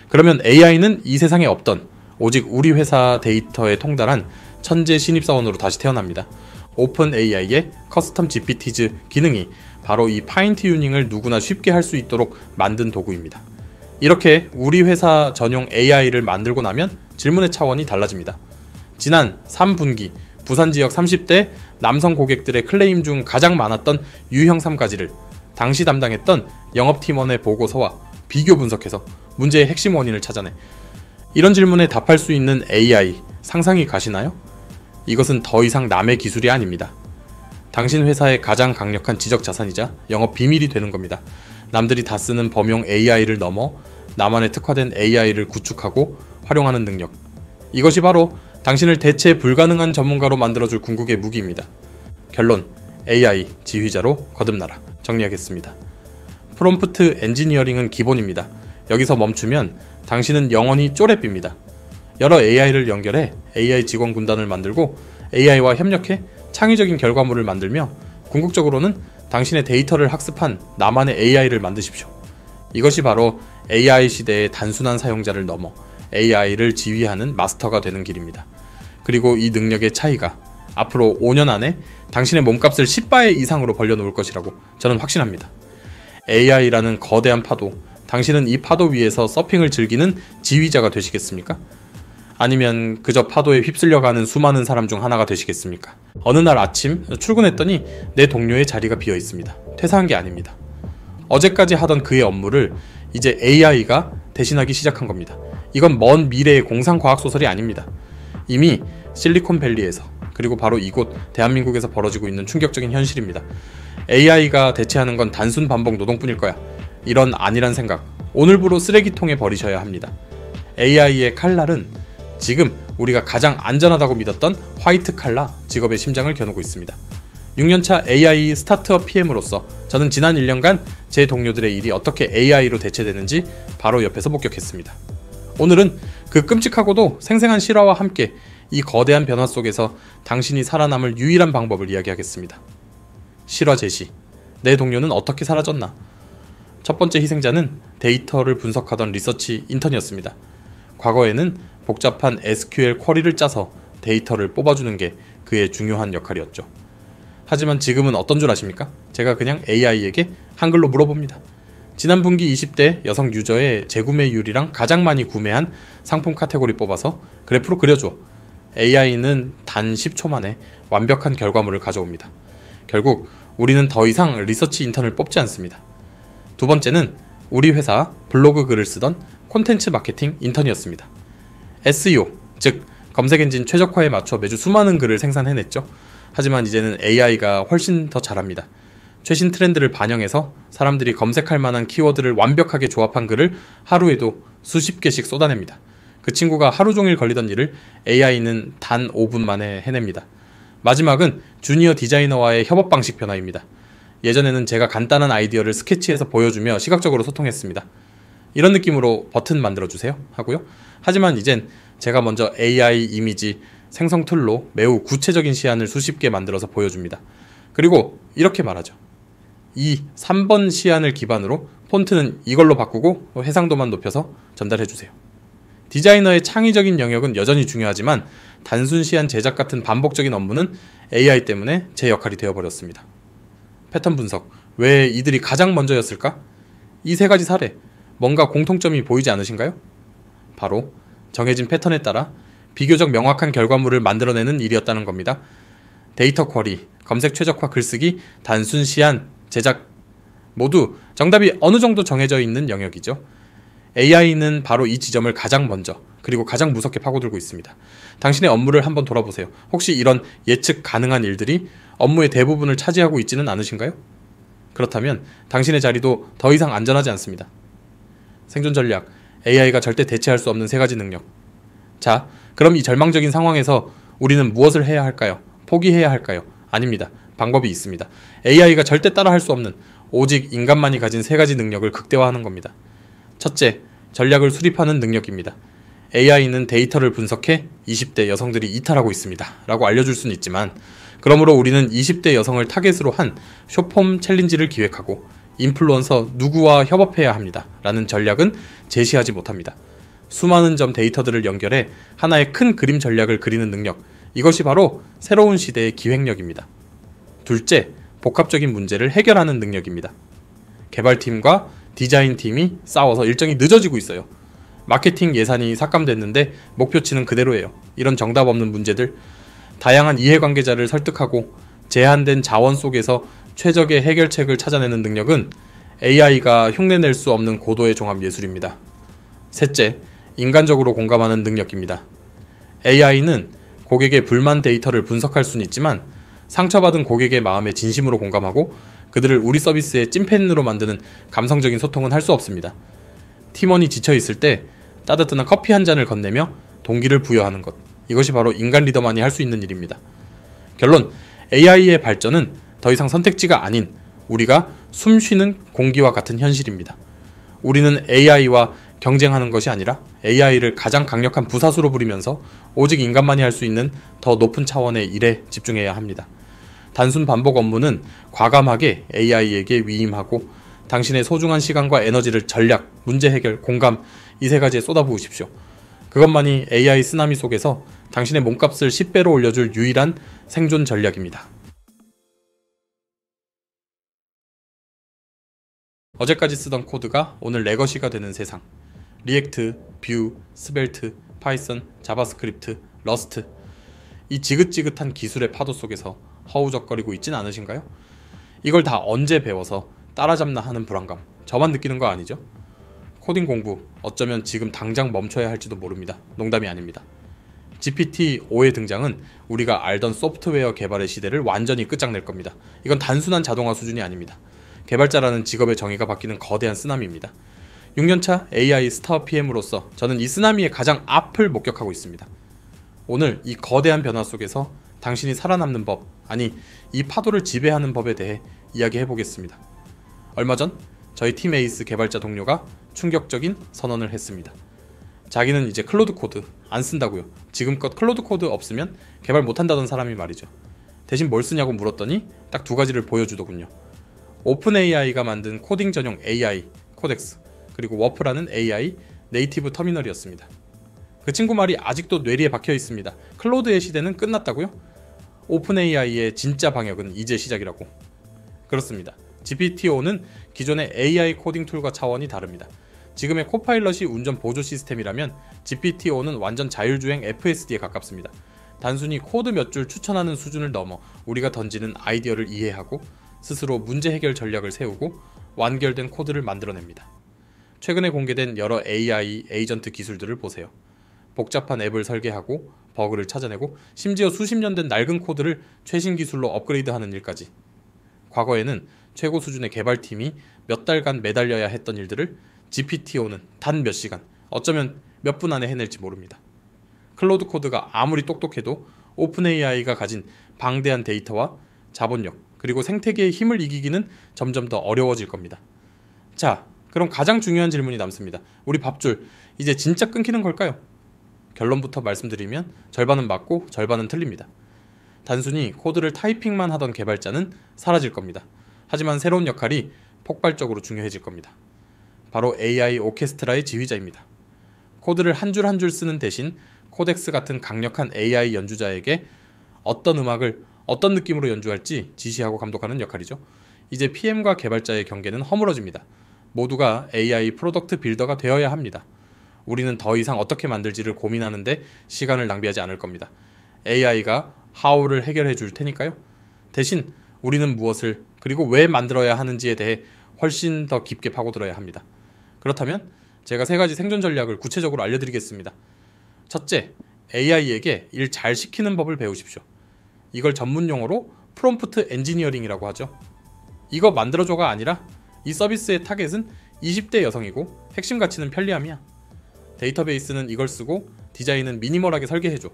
그러면 AI는 이 세상에 없던 오직 우리 회사 데이터에 통달한 천재 신입사원으로 다시 태어납니다. 오픈 AI의 커스텀 GPT즈 기능이 바로 이 파인튜닝을 누구나 쉽게 할 수 있도록 만든 도구입니다. 이렇게 우리 회사 전용 AI를 만들고 나면 질문의 차원이 달라집니다. 지난 3분기 부산 지역 30대 남성 고객들의 클레임 중 가장 많았던 유형 3가지를 당시 담당했던 영업팀원의 보고서와 비교 분석해서 문제의 핵심 원인을 찾아내. 이런 질문에 답할 수 있는 AI 상상이 가시나요? 이것은 더 이상 남의 기술이 아닙니다. 당신 회사의 가장 강력한 지적 자산이자 영업 비밀이 되는 겁니다. 남들이 다 쓰는 범용 AI를 넘어 나만의 특화된 AI를 구축하고 활용하는 능력. 이것이 바로 당신을 대체 불가능한 전문가로 만들어줄 궁극의 무기입니다. 결론, AI 지휘자로 거듭나라. 정리하겠습니다. 프롬프트 엔지니어링은 기본입니다. 여기서 멈추면 당신은 영원히 쪼렙입니다. 여러 AI를 연결해 AI 직원 군단을 만들고 AI와 협력해 창의적인 결과물을 만들며 궁극적으로는 당신의 데이터를 학습한 나만의 AI를 만드십시오. 이것이 바로 AI 시대의 단순한 사용자를 넘어 AI를 지휘하는 마스터가 되는 길입니다. 그리고 이 능력의 차이가 앞으로 5년 안에 당신의 몸값을 10배 이상으로 벌려놓을 것이라고 저는 확신합니다. AI라는 거대한 파도, 당신은 이 파도 위에서 서핑을 즐기는 지휘자가 되시겠습니까? 아니면 그저 파도에 휩쓸려가는 수많은 사람 중 하나가 되시겠습니까? 어느 날 아침 출근했더니 내 동료의 자리가 비어 있습니다. 퇴사한 게 아닙니다. 어제까지 하던 그의 업무를 이제 AI가 대신하기 시작한 겁니다. 이건 먼 미래의 공상과학소설이 아닙니다. 이미 실리콘밸리에서, 그리고 바로 이곳 대한민국에서 벌어지고 있는 충격적인 현실입니다. AI가 대체하는 건 단순 반복 노동뿐일 거야. 이런 아니란 생각, 오늘부로 쓰레기통에 버리셔야 합니다. AI의 칼날은 지금 우리가 가장 안전하다고 믿었던 화이트 칼라 직업의 심장을 겨누고 있습니다. 6년차 AI 스타트업 PM으로서 저는 지난 1년간 제 동료들의 일이 어떻게 AI로 대체되는지 바로 옆에서 목격했습니다. 오늘은 그 끔찍하고도 생생한 실화와 함께 이 거대한 변화 속에서 당신이 살아남을 유일한 방법을 이야기하겠습니다. 실화 제시. 내 동료는 어떻게 사라졌나? 첫 번째 희생자는 데이터를 분석하던 리서치 인턴이었습니다. 과거에는 복잡한 SQL 쿼리를 짜서 데이터를 뽑아주는 게 그의 중요한 역할이었죠. 하지만 지금은 어떤 줄 아십니까? 제가 그냥 AI에게 한글로 물어봅니다. 지난 분기 20대 여성 유저의 재구매율이랑 가장 많이 구매한 상품 카테고리 뽑아서 그래프로 그려줘. AI는 단 10초 만에 완벽한 결과물을 가져옵니다. 결국 우리는 더 이상 리서치 인턴을 뽑지 않습니다. 두 번째는 우리 회사 블로그 글을 쓰던 콘텐츠 마케팅 인턴이었습니다. SEO, 즉 검색엔진 최적화에 맞춰 매주 수많은 글을 생산해냈죠. 하지만 이제는 AI가 훨씬 더 잘합니다. 최신 트렌드를 반영해서 사람들이 검색할 만한 키워드를 완벽하게 조합한 글을 하루에도 수십 개씩 쏟아냅니다. 그 친구가 하루 종일 걸리던 일을 AI는 단 5분 만에 해냅니다. 마지막은 주니어 디자이너와의 협업 방식 변화입니다. 예전에는 제가 간단한 아이디어를 스케치해서 보여주며 시각적으로 소통했습니다. 이런 느낌으로 버튼 만들어주세요 하고요. 하지만 이젠 제가 먼저 AI 이미지 생성 툴로 매우 구체적인 시안을 수십 개 만들어서 보여줍니다. 그리고 이렇게 말하죠. 이 3번 시안을 기반으로 폰트는 이걸로 바꾸고 해상도만 높여서 전달해주세요. 디자이너의 창의적인 영역은 여전히 중요하지만 단순 시안 제작 같은 반복적인 업무는 AI 때문에 제 역할이 되어버렸습니다. 패턴 분석, 왜 이들이 가장 먼저였을까? 이 세 가지 사례, 뭔가 공통점이 보이지 않으신가요? 바로 정해진 패턴에 따라 비교적 명확한 결과물을 만들어내는 일이었다는 겁니다. 데이터 쿼리, 검색 최적화 글쓰기, 단순 시안, 제작 모두 정답이 어느 정도 정해져 있는 영역이죠. AI는 바로 이 지점을 가장 먼저 그리고 가장 무섭게 파고들고 있습니다. 당신의 업무를 한번 돌아보세요. 혹시 이런 예측 가능한 일들이 업무의 대부분을 차지하고 있지는 않으신가요? 그렇다면 당신의 자리도 더 이상 안전하지 않습니다. 생존 전략, AI가 절대 대체할 수 없는 세 가지 능력. 자, 그럼 이 절망적인 상황에서 우리는 무엇을 해야 할까요? 포기해야 할까요? 아닙니다. 방법이 있습니다. AI가 절대 따라할 수 없는 오직 인간만이 가진 세 가지 능력을 극대화하는 겁니다. 첫째, 전략을 수립하는 능력입니다. AI는 데이터를 분석해 20대 여성들이 이탈하고 있습니다 라고 알려줄 수는 있지만, 그러므로 우리는 20대 여성을 타겟으로 한 숏폼 챌린지를 기획하고 인플루언서 누구와 협업해야 합니다 라는 전략은 제시하지 못합니다. 수많은 점 데이터들을 연결해 하나의 큰 그림 전략을 그리는 능력, 이것이 바로 새로운 시대의 기획력입니다. 둘째, 복합적인 문제를 해결하는 능력입니다. 개발팀과 디자인팀이 싸워서 일정이 늦어지고 있어요. 마케팅 예산이 삭감됐는데 목표치는 그대로예요. 이런 정답 없는 문제들, 다양한 이해관계자를 설득하고 제한된 자원 속에서 최적의 해결책을 찾아내는 능력은 AI가 흉내낼 수 없는 고도의 종합 예술입니다. 셋째, 인간적으로 공감하는 능력입니다. AI는 고객의 불만 데이터를 분석할 수는 있지만 상처받은 고객의 마음에 진심으로 공감하고 그들을 우리 서비스의 찐팬으로 만드는 감성적인 소통은 할 수 없습니다. 팀원이 지쳐있을 때 따뜻한 커피 한 잔을 건네며 동기를 부여하는 것, 이것이 바로 인간 리더만이 할 수 있는 일입니다. 결론, AI의 발전은 더 이상 선택지가 아닌 우리가 숨쉬는 공기와 같은 현실입니다. 우리는 AI와 경쟁하는 것이 아니라 AI를 가장 강력한 부사수로 부리면서 오직 인간만이 할 수 있는 더 높은 차원의 일에 집중해야 합니다. 단순 반복 업무는 과감하게 AI에게 위임하고 당신의 소중한 시간과 에너지를 전략, 문제 해결, 공감, 이 세 가지에 쏟아부으십시오. 그것만이 AI 쓰나미 속에서 당신의 몸값을 10배로 올려줄 유일한 생존 전략입니다. 어제까지 쓰던 코드가 오늘 레거시가 되는 세상. 리액트, 뷰, 스벨트, 파이썬, 자바스크립트, 러스트, 이 지긋지긋한 기술의 파도 속에서 허우적거리고 있진 않으신가요? 이걸 다 언제 배워서 따라잡나 하는 불안감, 저만 느끼는 거 아니죠? 코딩 공부, 어쩌면 지금 당장 멈춰야 할지도 모릅니다. 농담이 아닙니다. GPT-5의 등장은 우리가 알던 소프트웨어 개발의 시대를 완전히 끝장낼 겁니다. 이건 단순한 자동화 수준이 아닙니다. 개발자라는 직업의 정의가 바뀌는 거대한 쓰나미입니다. 6년차 AI 스타업 PM으로서 저는 이 쓰나미의 가장 앞을 목격하고 있습니다. 오늘 이 거대한 변화 속에서 당신이 살아남는 법, 아니 이 파도를 지배하는 법에 대해 이야기해보겠습니다. 얼마 전 저희 팀 에이스 개발자 동료가 충격적인 선언을 했습니다. 자기는 이제 클로드 코드 안 쓴다고요. 지금껏 클로드 코드 없으면 개발 못한다던 사람이 말이죠. 대신 뭘 쓰냐고 물었더니 딱 두 가지를 보여주더군요. 오픈 AI가 만든 코딩 전용 AI 코덱스, 그리고 워프라는 AI 네이티브 터미널이었습니다. 그 친구 말이 아직도 뇌리에 박혀 있습니다. 클로드의 시대는 끝났다고요? 오픈 AI의 진짜 방역은 이제 시작이라고. 그렇습니다. GPT-5는 기존의 AI 코딩 툴과 차원이 다릅니다. 지금의 코파일럿이 운전 보조 시스템이라면 GPT-5는 완전 자율주행 FSD에 가깝습니다. 단순히 코드 몇 줄 추천하는 수준을 넘어 우리가 던지는 아이디어를 이해하고 스스로 문제 해결 전략을 세우고 완결된 코드를 만들어냅니다. 최근에 공개된 여러 AI 에이전트 기술들을 보세요. 복잡한 앱을 설계하고 버그를 찾아내고 심지어 수십 년 된 낡은 코드를 최신 기술로 업그레이드하는 일까지. 과거에는 최고 수준의 개발팀이 몇 달간 매달려야 했던 일들을 GPT-5는 단 몇 시간, 어쩌면 몇 분 안에 해낼지 모릅니다. 클로드 코드가 아무리 똑똑해도 오픈 AI가 가진 방대한 데이터와 자본력, 그리고 생태계의 힘을 이기기는 점점 더 어려워질 겁니다. 자, 그럼 가장 중요한 질문이 남습니다. 우리 밥줄 이제 진짜 끊기는 걸까요? 결론부터 말씀드리면 절반은 맞고 절반은 틀립니다. 단순히 코드를 타이핑만 하던 개발자는 사라질 겁니다. 하지만 새로운 역할이 폭발적으로 중요해질 겁니다. 바로 AI 오케스트라의 지휘자입니다. 코드를 한 줄 한 줄 쓰는 대신 코덱스 같은 강력한 AI 연주자에게 어떤 음악을 어떤 느낌으로 연주할지 지시하고 감독하는 역할이죠. 이제 PM과 개발자의 경계는 허물어집니다. 모두가 AI 프로덕트 빌더가 되어야 합니다. 우리는 더 이상 어떻게 만들지를 고민하는데 시간을 낭비하지 않을 겁니다. AI가 how를 해결해 줄 테니까요. 대신 우리는 무엇을 그리고 왜 만들어야 하는지에 대해 훨씬 더 깊게 파고들어야 합니다. 그렇다면 제가 3가지 생존 전략을 구체적으로 알려드리겠습니다. 첫째, AI에게 일 잘 시키는 법을 배우십시오. 이걸 전문 용어로 프롬프트 엔지니어링이라고 하죠. 이거 만들어줘가 아니라 이 서비스의 타겟은 20대 여성이고 핵심 가치는 편리함이야. 데이터베이스는 이걸 쓰고 디자인은 미니멀하게 설계해줘.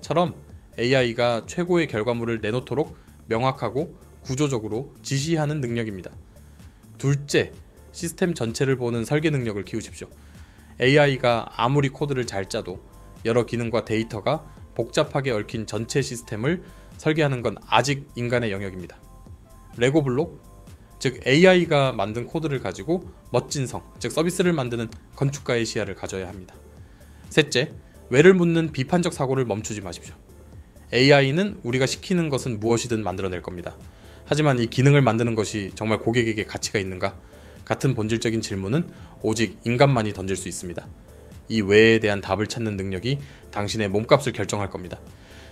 처럼 AI가 최고의 결과물을 내놓도록 명확하고 구조적으로 지시하는 능력입니다. 둘째, 시스템 전체를 보는 설계 능력을 키우십시오. AI가 아무리 코드를 잘 짜도 여러 기능과 데이터가 복잡하게 얽힌 전체 시스템을 설계하는 건 아직 인간의 영역입니다. 레고 블록, 즉 AI가 만든 코드를 가지고 멋진 성, 즉 서비스를 만드는 건축가의 시야를 가져야 합니다. 셋째, 왜를 묻는 비판적 사고를 멈추지 마십시오. AI는 우리가 시키는 것은 무엇이든 만들어낼 겁니다. 하지만 이 기능을 만드는 것이 정말 고객에게 가치가 있는가? 같은 본질적인 질문은 오직 인간만이 던질 수 있습니다. 이 왜에 대한 답을 찾는 능력이 당신의 몸값을 결정할 겁니다.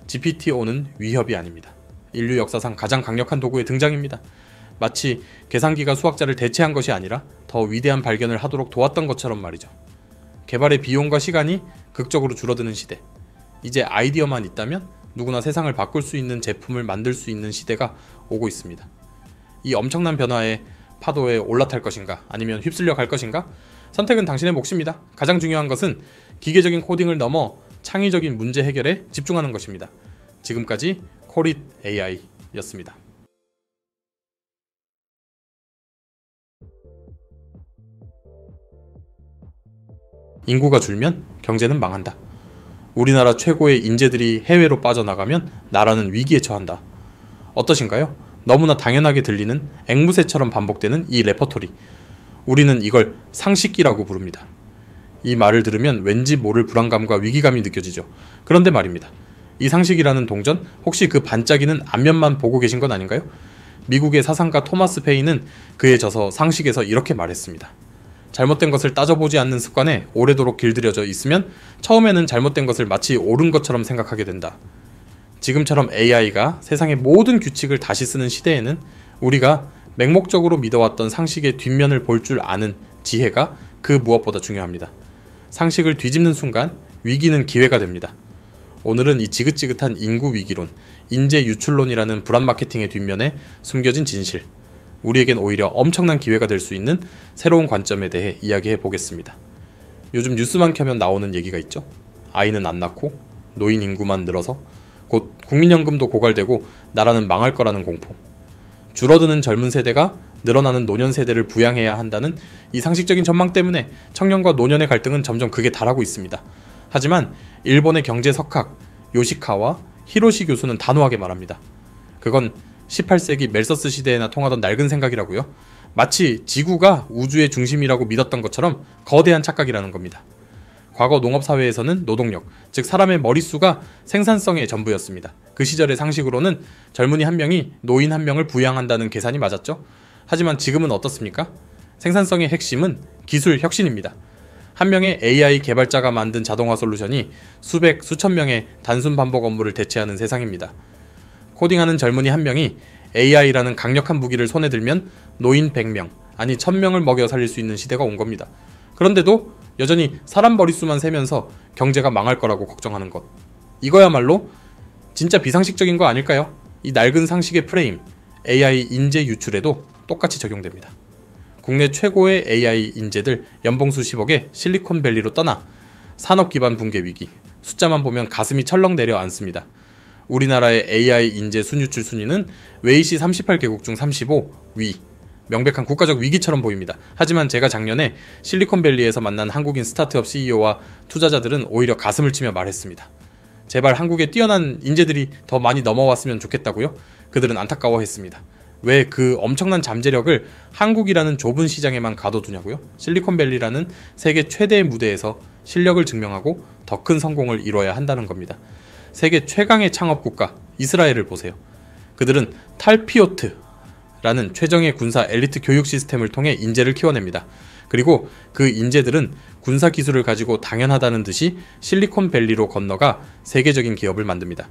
GPT-5는 위협이 아닙니다. 인류 역사상 가장 강력한 도구의 등장입니다. 마치 계산기가 수학자를 대체한 것이 아니라 더 위대한 발견을 하도록 도왔던 것처럼 말이죠. 개발의 비용과 시간이 극적으로 줄어드는 시대. 이제 아이디어만 있다면 누구나 세상을 바꿀 수 있는 제품을 만들 수 있는 시대가 오고 있습니다. 이 엄청난 변화의 파도에 올라탈 것인가 아니면 휩쓸려 갈 것인가? 선택은 당신의 몫입니다. 가장 중요한 것은 기계적인 코딩을 넘어 창의적인 문제 해결에 집중하는 것입니다. 지금까지 코릿 AI였습니다. 인구가 줄면 경제는 망한다. 우리나라 최고의 인재들이 해외로 빠져나가면 나라는 위기에 처한다. 어떠신가요? 너무나 당연하게 들리는 앵무새처럼 반복되는 이 레퍼토리. 우리는 이걸 상식기라고 부릅니다. 이 말을 들으면 왠지 모를 불안감과 위기감이 느껴지죠. 그런데 말입니다. 이 상식이라는 동전, 혹시 그 반짝이는 앞면만 보고 계신 건 아닌가요? 미국의 사상가 토마스 페인은 그의 저서 상식에서 이렇게 말했습니다. 잘못된 것을 따져보지 않는 습관에 오래도록 길들여져 있으면 처음에는 잘못된 것을 마치 옳은 것처럼 생각하게 된다. 지금처럼 AI가 세상의 모든 규칙을 다시 쓰는 시대에는 우리가 맹목적으로 믿어왔던 상식의 뒷면을 볼 줄 아는 지혜가 그 무엇보다 중요합니다. 상식을 뒤집는 순간 위기는 기회가 됩니다. 오늘은 이 지긋지긋한 인구 위기론, 인재 유출론이라는 불안 마케팅의 뒷면에 숨겨진 진실, 우리에겐 오히려 엄청난 기회가 될 수 있는 새로운 관점에 대해 이야기해 보겠습니다. 요즘 뉴스만 켜면 나오는 얘기가 있죠. 아이는 안 낳고 노인 인구만 늘어서 곧 국민연금도 고갈되고 나라는 망할 거라는 공포. 줄어드는 젊은 세대가 늘어나는 노년 세대를 부양해야 한다는 이 상식적인 전망 때문에 청년과 노년의 갈등은 점점 극에 달하고 있습니다. 하지만 일본의 경제 석학 요시카와 히로시 교수는 단호하게 말합니다. 그건 18세기 멜서스 시대에나 통하던 낡은 생각이라고요. 마치 지구가 우주의 중심이라고 믿었던 것처럼 거대한 착각이라는 겁니다. 과거 농업사회에서는 노동력, 즉 사람의 머릿수가 생산성의 전부였습니다. 그 시절의 상식으로는 젊은이 한 명이 노인 한 명을 부양한다는 계산이 맞았죠. 하지만 지금은 어떻습니까? 생산성의 핵심은 기술 혁신입니다. 한 명의 AI 개발자가 만든 자동화 솔루션이 수백, 수천 명의 단순 반복 업무를 대체하는 세상입니다. 코딩하는 젊은이 한 명이 AI라는 강력한 무기를 손에 들면 노인 100명, 아니 1000명을 먹여 살릴 수 있는 시대가 온 겁니다. 그런데도 여전히 사람 머릿수만 세면서 경제가 망할 거라고 걱정하는 것. 이거야말로 진짜 비상식적인 거 아닐까요? 이 낡은 상식의 프레임, AI 인재 유출에도 똑같이 적용됩니다. 국내 최고의 AI 인재들 연봉 수십억에 실리콘밸리로 떠나 산업 기반 붕괴 위기, 숫자만 보면 가슴이 철렁 내려앉습니다. 우리나라의 AI 인재 순유출 순위는 웨이시 38개국 중 35위, 명백한 국가적 위기처럼 보입니다. 하지만 제가 작년에 실리콘밸리에서 만난 한국인 스타트업 CEO와 투자자들은 오히려 가슴을 치며 말했습니다. 제발 한국에 뛰어난 인재들이 더 많이 넘어왔으면 좋겠다고요? 그들은 안타까워했습니다. 왜 그 엄청난 잠재력을 한국이라는 좁은 시장에만 가둬두냐고요? 실리콘밸리라는 세계 최대의 무대에서 실력을 증명하고 더 큰 성공을 이뤄야 한다는 겁니다. 세계 최강의 창업국가 이스라엘을 보세요. 그들은 탈피오트라는 최정예 군사 엘리트 교육 시스템을 통해 인재를 키워냅니다. 그리고 그 인재들은 군사 기술을 가지고 당연하다는 듯이 실리콘밸리로 건너가 세계적인 기업을 만듭니다.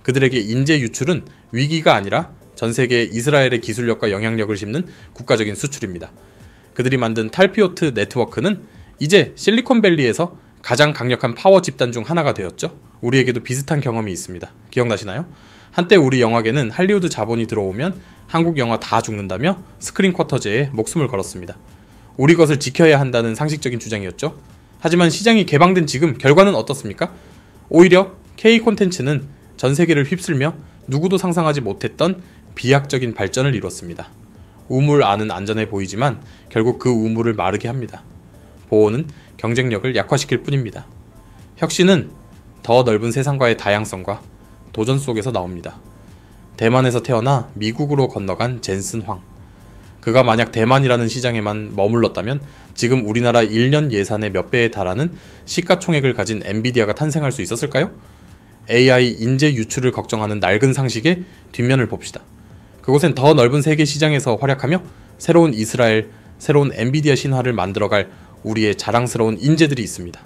그들에게 인재 유출은 위기가 아니라 전 세계 이스라엘의 기술력과 영향력을 심는 국가적인 수출입니다. 그들이 만든 탈피오트 네트워크는 이제 실리콘밸리에서 가장 강력한 파워 집단 중 하나가 되었죠. 우리에게도 비슷한 경험이 있습니다. 기억나시나요? 한때 우리 영화계는 할리우드 자본이 들어오면 한국 영화 다 죽는다며 스크린 쿼터제에 목숨을 걸었습니다. 우리 것을 지켜야 한다는 상식적인 주장이었죠. 하지만 시장이 개방된 지금 결과는 어떻습니까? 오히려 K 콘텐츠는 전 세계를 휩쓸며 누구도 상상하지 못했던 비약적인 발전을 이뤘습니다. 우물 안은 안전해 보이지만 결국 그 우물을 마르게 합니다. 보호는 경쟁력을 약화시킬 뿐입니다. 혁신은 더 넓은 세상과의 다양성과 도전 속에서 나옵니다. 대만에서 태어나 미국으로 건너간 젠슨 황. 그가 만약 대만이라는 시장에만 머물렀다면 지금 우리나라 1년 예산의 몇 배에 달하는 시가총액을 가진 엔비디아가 탄생할 수 있었을까요? AI 인재 유출을 걱정하는 낡은 상식의 뒷면을 봅시다. 그곳엔 더 넓은 세계 시장에서 활약하며 새로운 이스라엘, 새로운 엔비디아 신화를 만들어갈 우리의 자랑스러운 인재들이 있습니다.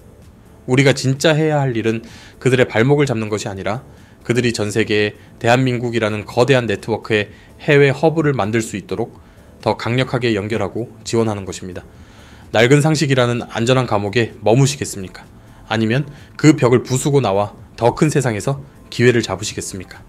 우리가 진짜 해야 할 일은 그들의 발목을 잡는 것이 아니라 그들이 전 세계에 대한민국이라는 거대한 네트워크의 해외 허브를 만들 수 있도록 더 강력하게 연결하고 지원하는 것입니다. 낡은 상식이라는 안전한 감옥에 머무시겠습니까? 아니면 그 벽을 부수고 나와 더 큰 세상에서 기회를 잡으시겠습니까?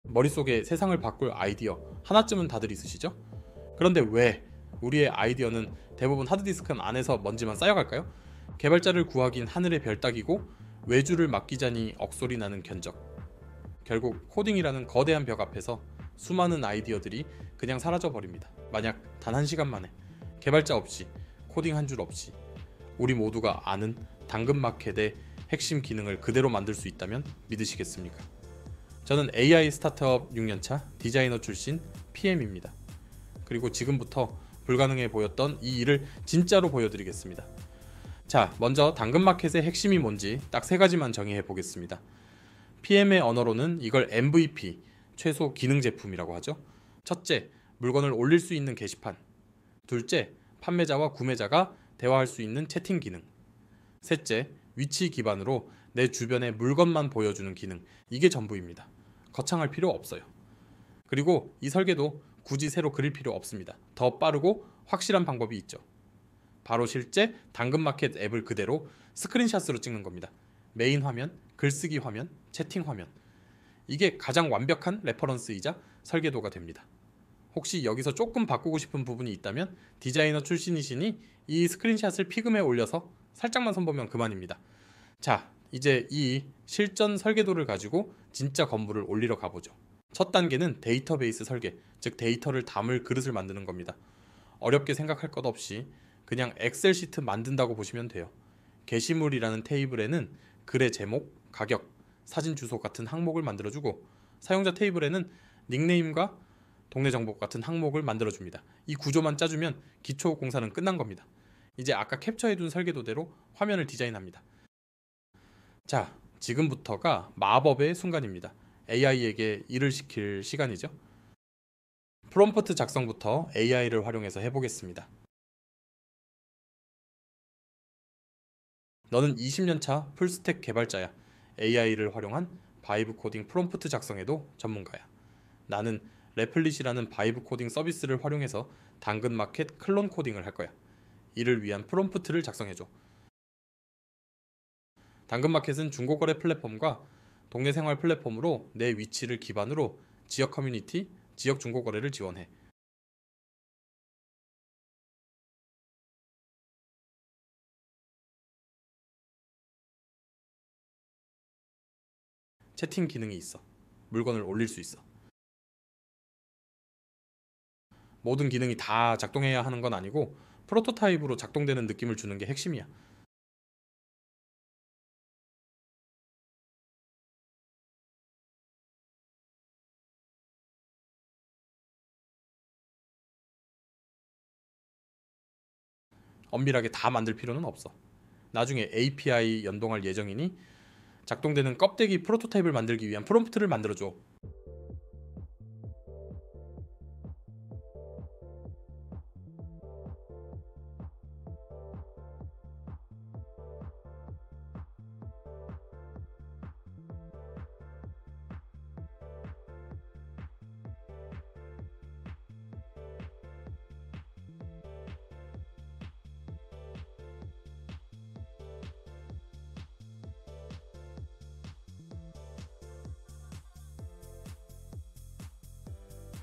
머릿속에 세상을 바꿀 아이디어 하나쯤은 다들 있으시죠? 그런데 왜 우리의 아이디어는 대부분 하드디스크 안에서 먼지만 쌓여갈까요? 개발자를 구하긴 하늘의 별 따기고 외주를 맡기자니 억소리 나는 견적. 결국 코딩이라는 거대한 벽 앞에서 수많은 아이디어들이 그냥 사라져버립니다. 만약 단 한 시간 만에 개발자 없이 코딩 한 줄 없이 우리 모두가 아는 당근마켓의 핵심 기능을 그대로 만들 수 있다면 믿으시겠습니까? 저는 AI 스타트업 6년차 디자이너 출신 PM입니다. 그리고 지금부터 불가능해 보였던 이 일을 진짜로 보여드리겠습니다. 자, 먼저 당근마켓의 핵심이 뭔지 딱 세 가지만 정의해 보겠습니다. PM의 언어로는 이걸 MVP, 최소 기능 제품이라고 하죠. 첫째, 물건을 올릴 수 있는 게시판. 둘째, 판매자와 구매자가 대화할 수 있는 채팅 기능. 셋째, 위치 기반으로 내 주변의 물건만 보여주는 기능. 이게 전부입니다. 거창할 필요 없어요. 그리고 이 설계도 굳이 새로 그릴 필요 없습니다. 더 빠르고 확실한 방법이 있죠. 바로 실제 당근마켓 앱을 그대로 스크린샷으로 찍는 겁니다. 메인 화면, 글쓰기 화면, 채팅 화면. 이게 가장 완벽한 레퍼런스이자 설계도가 됩니다. 혹시 여기서 조금 바꾸고 싶은 부분이 있다면 디자이너 출신이시니 이 스크린샷을 피그마에 올려서 살짝만 선보면 그만입니다. 자, 이제 이 실전 설계도를 가지고 진짜 건물을 올리러 가보죠. 첫 단계는 데이터베이스 설계, 즉 데이터를 담을 그릇을 만드는 겁니다. 어렵게 생각할 것 없이 그냥 엑셀 시트 만든다고 보시면 돼요. 게시물이라는 테이블에는 글의 제목, 가격, 사진 주소 같은 항목을 만들어주고 사용자 테이블에는 닉네임과 동네 정보 같은 항목을 만들어줍니다. 이 구조만 짜주면 기초 공사는 끝난 겁니다. 이제 아까 캡처해둔 설계도대로 화면을 디자인합니다. 자, 지금부터가 마법의 순간입니다. AI에게 일을 시킬 시간이죠. 프롬프트 작성부터 AI를 활용해서 해보겠습니다. 너는 20년차 풀스택 개발자야. AI를 활용한 바이브 코딩 프롬프트 작성에도 전문가야. 나는 레플릿이라는 바이브 코딩 서비스를 활용해서 당근마켓 클론 코딩을 할 거야. 이를 위한 프롬프트를 작성해줘. 당근마켓은 중고거래 플랫폼과 동네 생활 플랫폼으로 내 위치를 기반으로 지역 커뮤니티, 지역 중고거래를 지원해. 채팅 기능이 있어. 물건을 올릴 수 있어. 모든 기능이 다 작동해야 하는 건 아니고 프로토타입으로 작동되는 느낌을 주는 게 핵심이야. 엄밀하게 다 만들 필요는 없어. 나중에 API 연동할 예정이니 작동되는 껍데기 프로토타입을 만들기 위한 프롬프트를 만들어줘.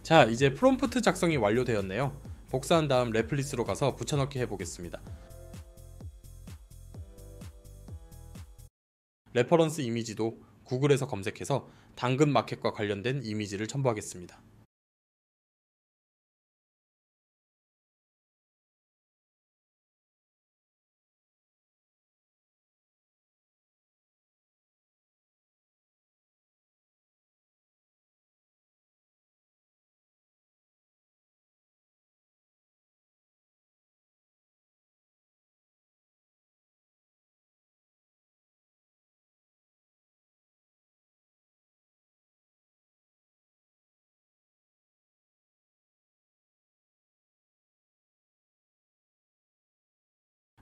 자, 이제 프롬프트 작성이 완료되었네요. 복사한 다음 레플리스로 가서 붙여넣기 해보겠습니다. 레퍼런스 이미지도 구글에서 검색해서 당근 마켓과 관련된 이미지를 첨부하겠습니다.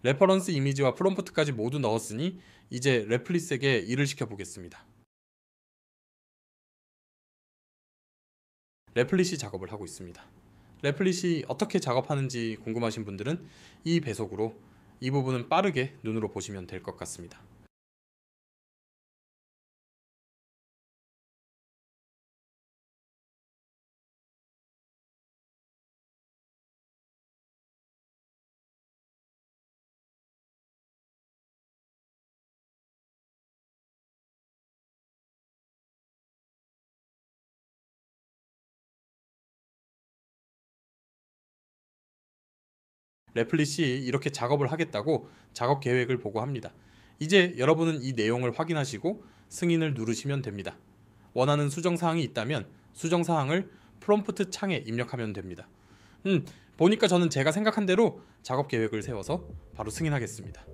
레퍼런스 이미지와 프롬프트까지 모두 넣었으니 이제 레플리스에게 일을 시켜보겠습니다. 레플릿이 작업을 하고 있습니다. 레플릿이 어떻게 작업하는지 궁금하신 분들은 이 배속으로 이 부분은 빠르게 눈으로 보시면 될 것 같습니다. 레플릿이 이렇게 작업을 하겠다고 작업 계획을 보고합니다. 이제 여러분은 이 내용을 확인하시고 승인을 누르시면 됩니다. 원하는 수정사항이 있다면 수정사항을 프롬프트 창에 입력하면 됩니다. 보니까 저는 제가 생각한 대로 작업 계획을 세워서 바로 승인하겠습니다.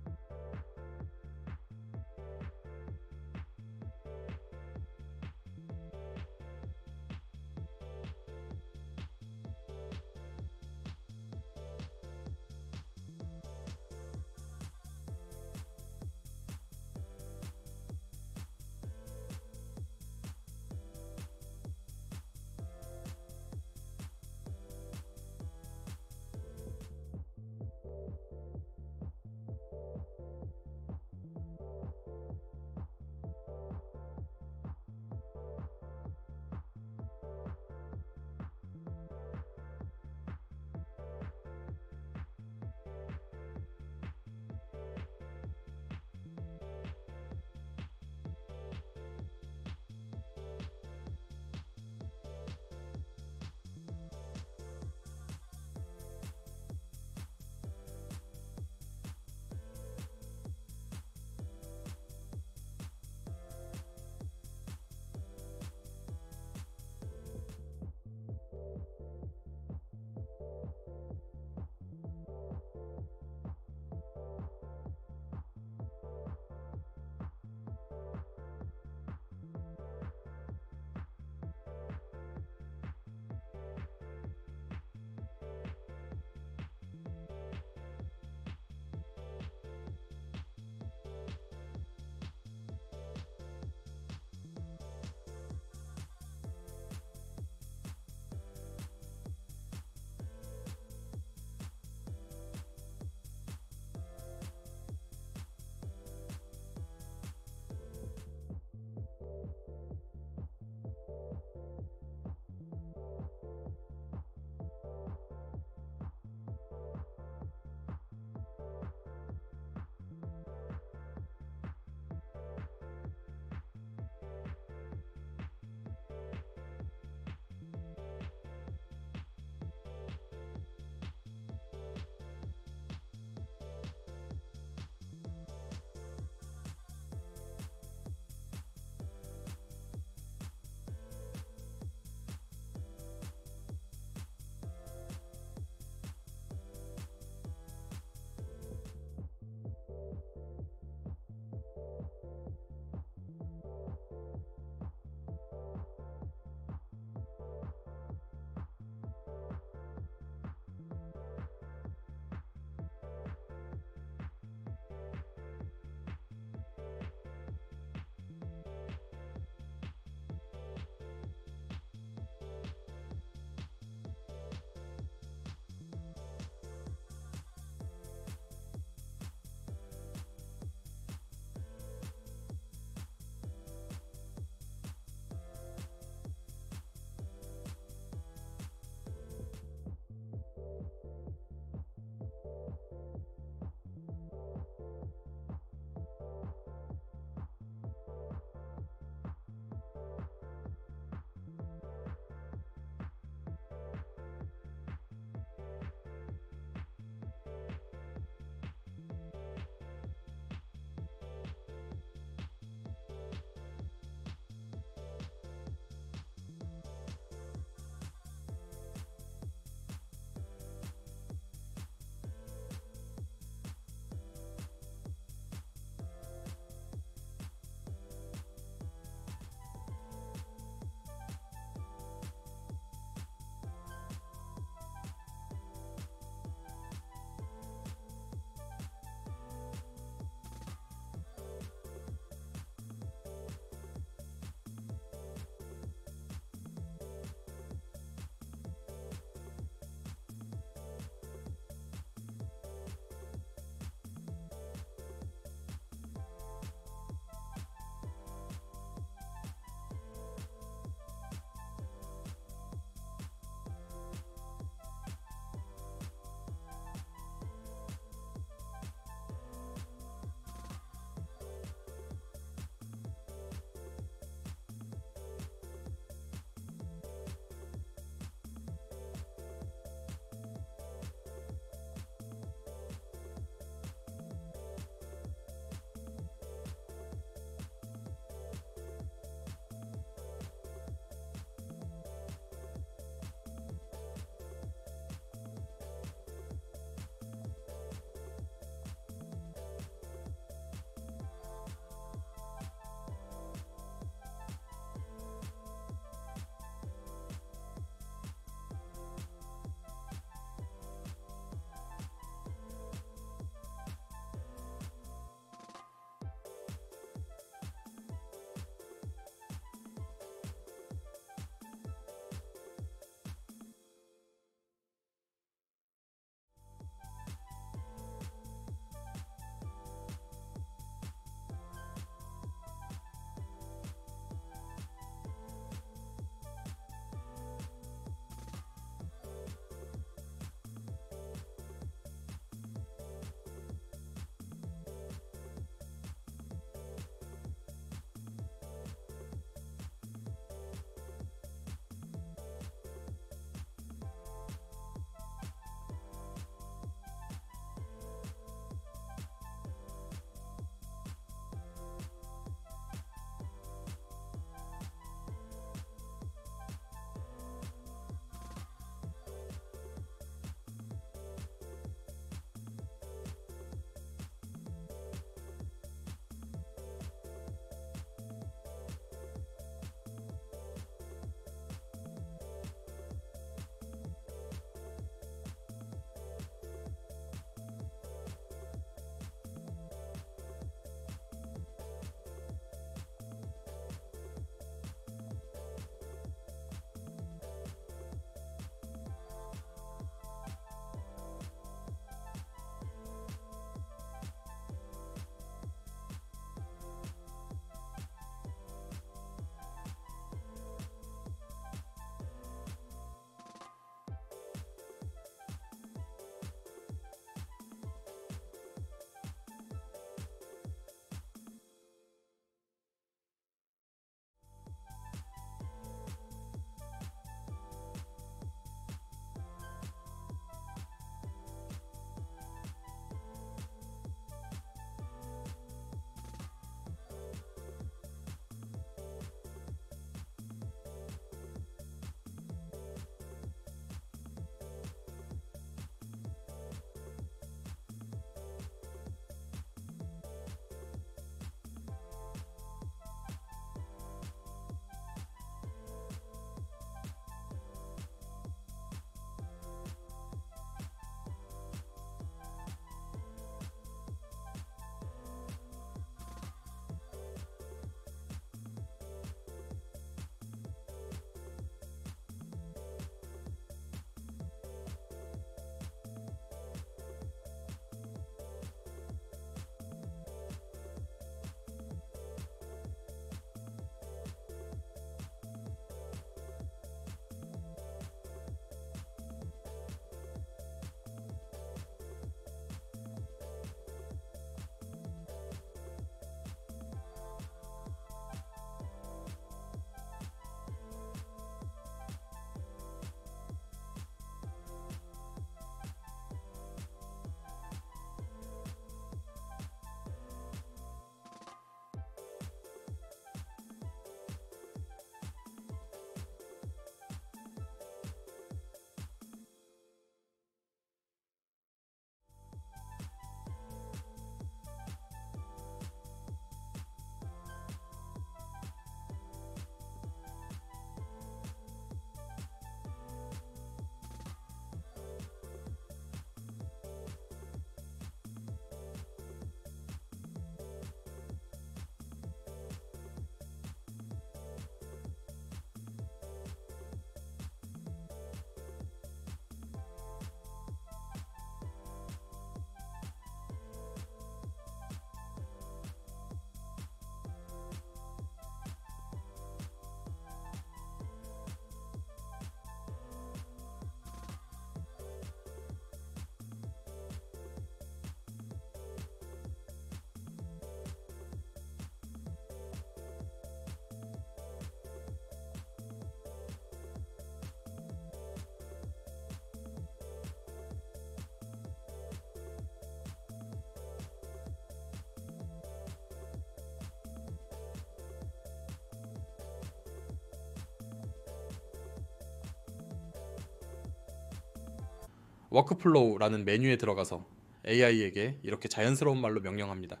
워크플로우라는 메뉴에 들어가서 AI에게 이렇게 자연스러운 말로 명령합니다.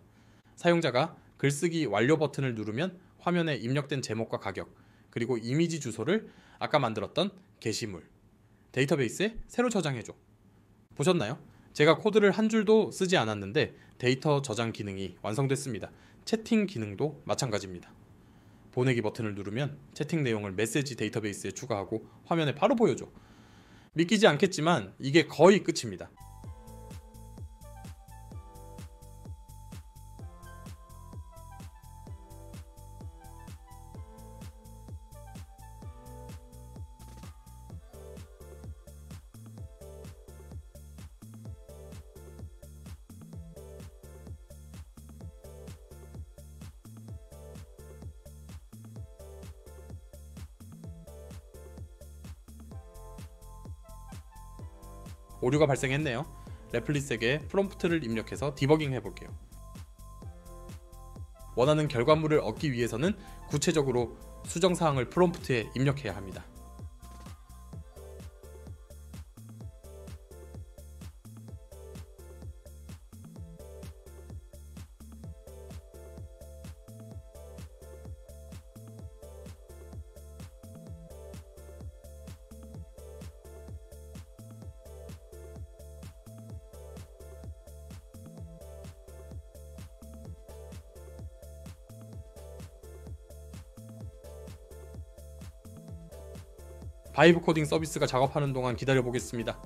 사용자가 글쓰기 완료 버튼을 누르면 화면에 입력된 제목과 가격, 그리고 이미지 주소를 아까 만들었던 게시물, 데이터베이스에 새로 저장해줘. 보셨나요? 제가 코드를 한 줄도 쓰지 않았는데 데이터 저장 기능이 완성됐습니다. 채팅 기능도 마찬가지입니다. 보내기 버튼을 누르면 채팅 내용을 메시지 데이터베이스에 추가하고 화면에 바로 보여줘. 믿기지 않겠지만 이게 거의 끝입니다. 오류가 발생했네요. 레플릿에게 프롬프트를 입력해서 디버깅 해볼게요. 원하는 결과물을 얻기 위해서는 구체적으로 수정사항을 프롬프트에 입력해야 합니다. 바이브 코딩 서비스가 작업하는 동안 기다려 보겠습니다.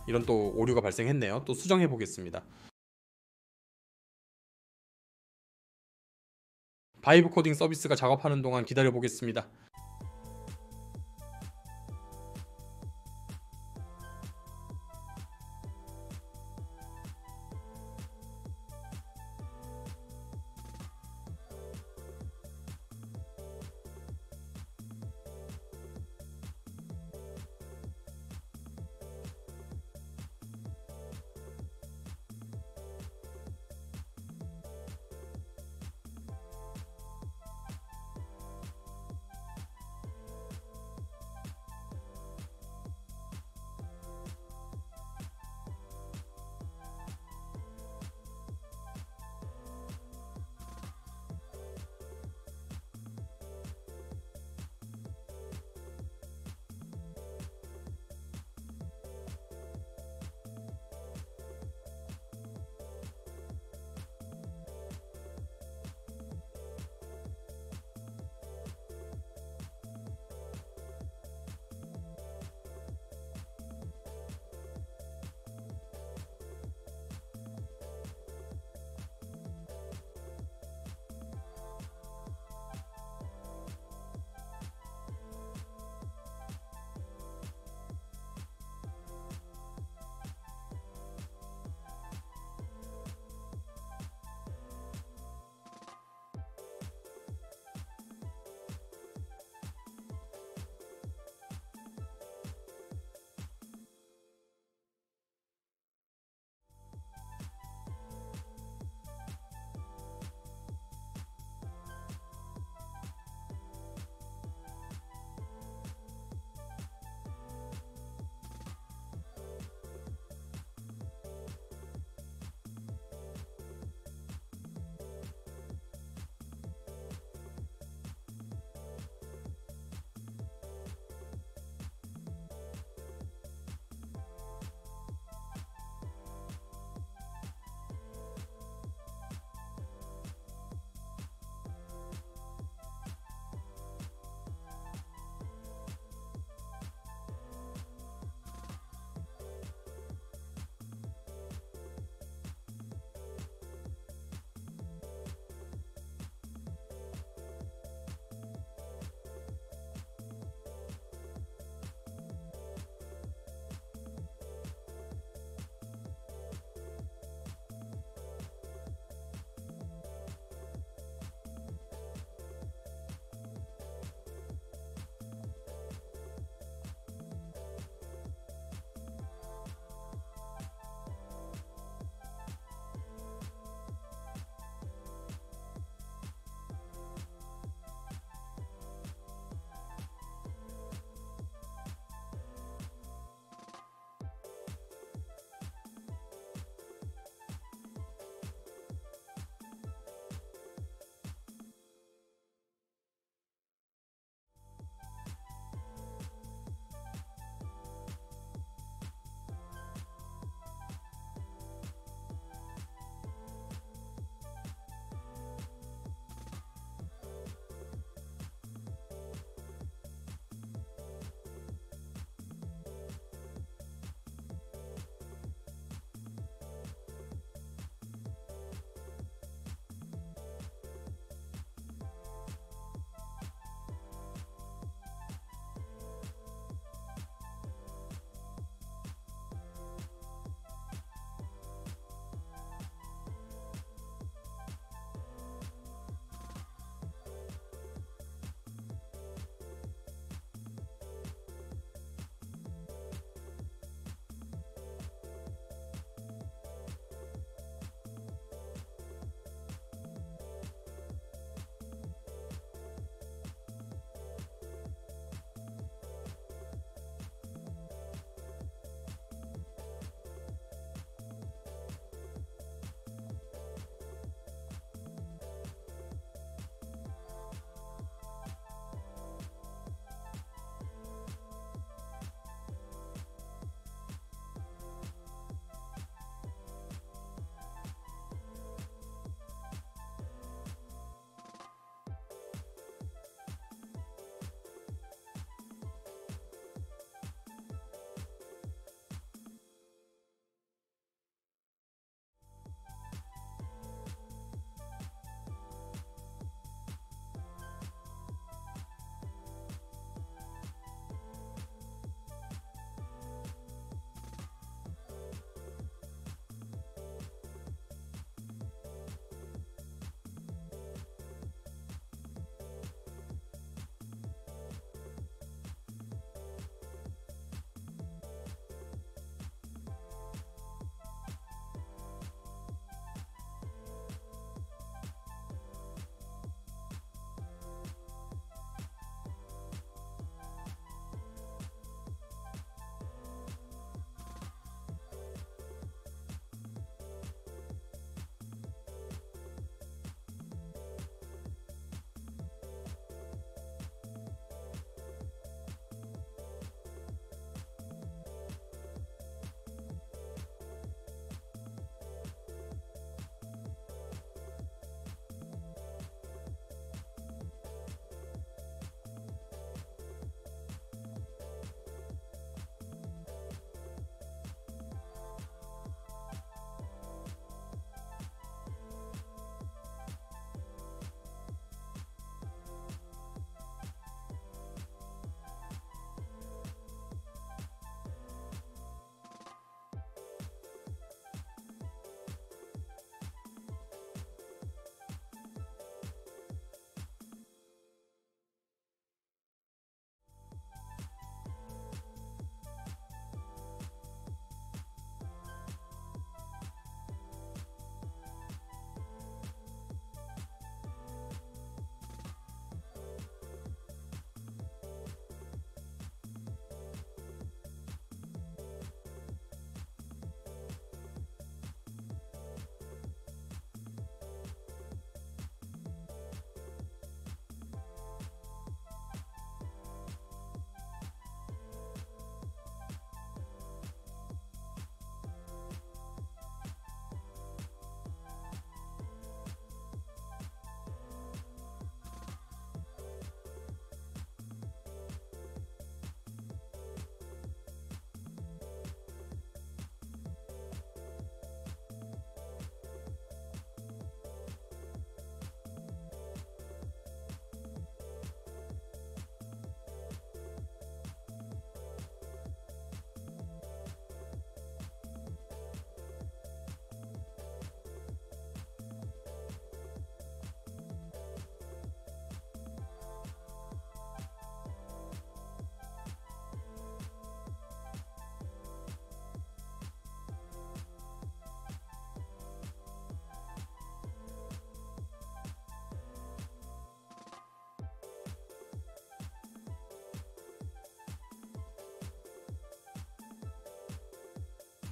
이런 또 오류가 발생했네요. 또 수정해 보겠습니다. 바이브 코딩 서비스가 작업하는 동안 기다려 보겠습니다.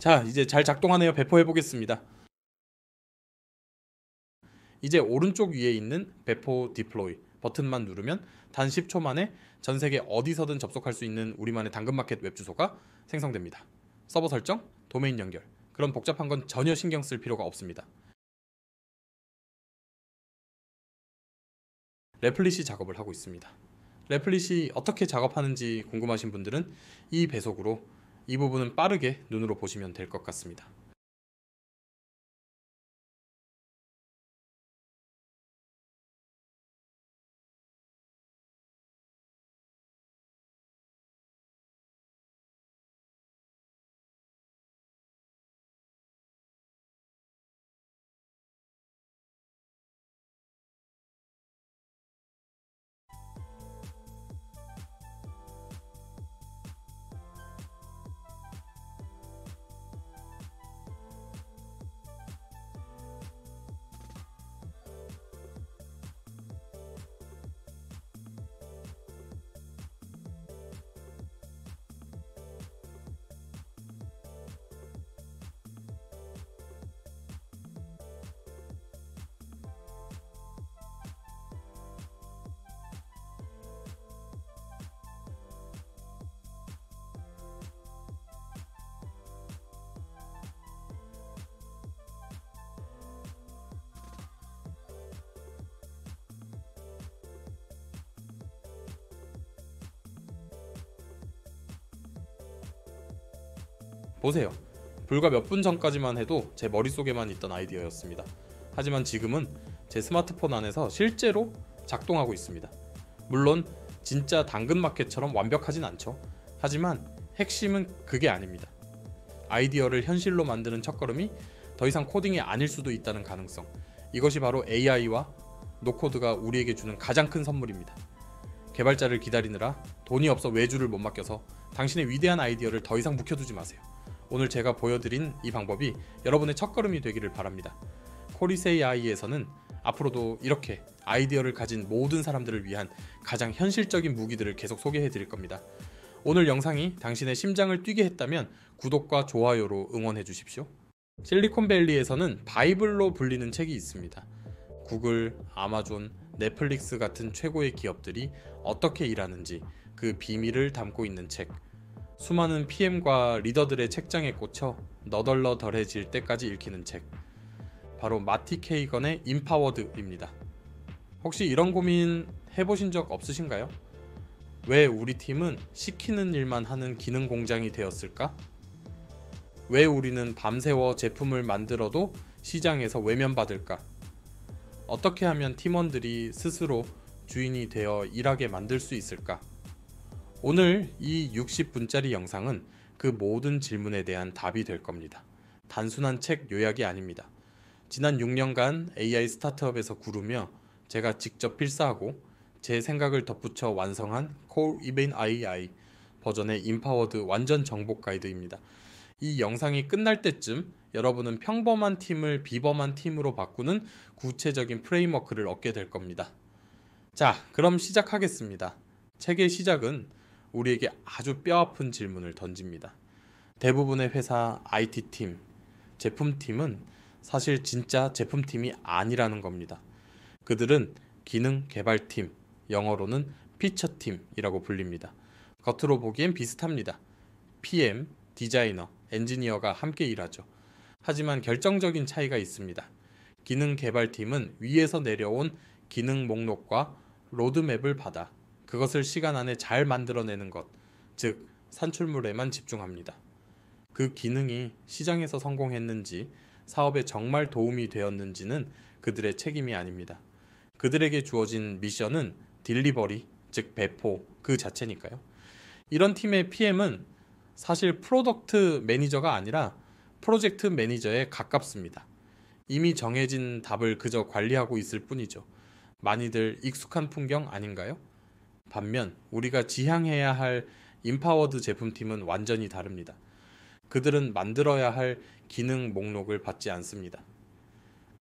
자, 이제 잘 작동하네요. 배포해 보겠습니다. 이제 오른쪽 위에 있는 배포 디플로이 버튼만 누르면 단 10초 만에 전 세계 어디서든 접속할 수 있는 우리만의 당근마켓 웹 주소가 생성됩니다. 서버 설정, 도메인 연결, 그런 복잡한 건 전혀 신경 쓸 필요가 없습니다. 레플릿이 작업을 하고 있습니다. 레플릿이 어떻게 작업하는지 궁금하신 분들은 이 배속으로 이 부분은 빠르게 눈으로 보시면 될 것 같습니다. 보세요. 불과 몇 분 전까지만 해도 제 머릿속에만 있던 아이디어였습니다. 하지만 지금은 제 스마트폰 안에서 실제로 작동하고 있습니다. 물론 진짜 당근마켓처럼 완벽하진 않죠. 하지만 핵심은 그게 아닙니다. 아이디어를 현실로 만드는 첫걸음이 더 이상 코딩이 아닐 수도 있다는 가능성. 이것이 바로 AI와 노코드가 우리에게 주는 가장 큰 선물입니다. 개발자를 기다리느라 돈이 없어 외주를 못 맡겨서 당신의 위대한 아이디어를 더 이상 묵혀두지 마세요. 오늘 제가 보여드린 이 방법이 여러분의 첫걸음이 되기를 바랍니다. 코리스 AI에서는 앞으로도 이렇게 아이디어를 가진 모든 사람들을 위한 가장 현실적인 무기들을 계속 소개해 드릴 겁니다. 오늘 영상이 당신의 심장을 뛰게 했다면 구독과 좋아요로 응원해 주십시오. 실리콘밸리에서는 바이블로 불리는 책이 있습니다. 구글, 아마존, 넷플릭스 같은 최고의 기업들이 어떻게 일하는지 그 비밀을 담고 있는 책. 수많은 PM과 리더들의 책장에 꽂혀 너덜너덜해질 때까지 읽히는 책. 바로 마티 케이건의 임파워드입니다. 혹시 이런 고민 해보신 적 없으신가요? 왜 우리 팀은 시키는 일만 하는 기능 공장이 되었을까? 왜 우리는 밤새워 제품을 만들어도 시장에서 외면받을까? 어떻게 하면 팀원들이 스스로 주인이 되어 일하게 만들 수 있을까? 오늘 이 60분짜리 영상은 그 모든 질문에 대한 답이 될 겁니다. 단순한 책 요약이 아닙니다. 지난 6년간 AI 스타트업에서 구르며 제가 직접 필사하고 제 생각을 덧붙여 완성한 Core Even AI 버전의 임파워드 완전 정복 가이드입니다. 이 영상이 끝날 때쯤 여러분은 평범한 팀을 비범한 팀으로 바꾸는 구체적인 프레임워크를 얻게 될 겁니다. 자, 그럼 시작하겠습니다. 책의 시작은 우리에게 아주 뼈아픈 질문을 던집니다. 대부분의 회사 IT팀, 제품팀은 사실 진짜 제품팀이 아니라는 겁니다. 그들은 기능 개발팀, 영어로는 피처팀이라고 불립니다. 겉으로 보기엔 비슷합니다. PM, 디자이너, 엔지니어가 함께 일하죠. 하지만 결정적인 차이가 있습니다. 기능 개발팀은 위에서 내려온 기능 목록과 로드맵을 받아 그것을 시간 안에 잘 만들어내는 것, 즉 산출물에만 집중합니다. 그 기능이 시장에서 성공했는지 사업에 정말 도움이 되었는지는 그들의 책임이 아닙니다. 그들에게 주어진 미션은 딜리버리, 즉 배포 그 자체니까요. 이런 팀의 PM은 사실 프로덕트 매니저가 아니라 프로젝트 매니저에 가깝습니다. 이미 정해진 답을 그저 관리하고 있을 뿐이죠. 많이들 익숙한 풍경 아닌가요? 반면 우리가 지향해야 할 임파워드 제품팀은 완전히 다릅니다. 그들은 만들어야 할 기능 목록을 받지 않습니다.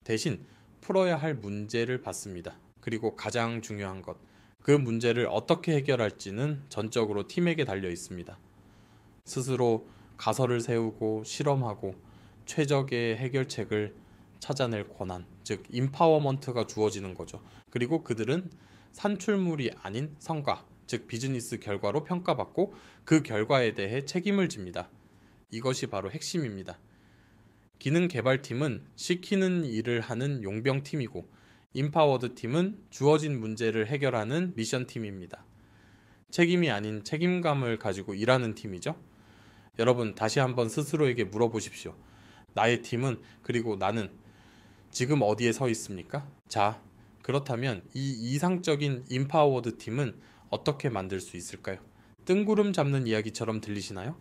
대신 풀어야 할 문제를 받습니다. 그리고 가장 중요한 것, 그 문제를 어떻게 해결할지는 전적으로 팀에게 달려 있습니다. 스스로 가설을 세우고 실험하고 최적의 해결책을 찾아낼 권한, 즉 임파워먼트가 주어지는 거죠. 그리고 그들은 산출물이 아닌 성과, 즉 비즈니스 결과로 평가받고 그 결과에 대해 책임을 집니다. 이것이 바로 핵심입니다. 기능 개발팀은 시키는 일을 하는 용병팀이고 임파워드 팀은 주어진 문제를 해결하는 미션팀입니다. 책임이 아닌 책임감을 가지고 일하는 팀이죠. 여러분 다시 한번 스스로에게 물어보십시오. 나의 팀은 그리고 나는 지금 어디에 서 있습니까? 자, 그렇다면 이 이상적인 임파워드 팀은 어떻게 만들 수 있을까요? 뜬구름 잡는 이야기처럼 들리시나요?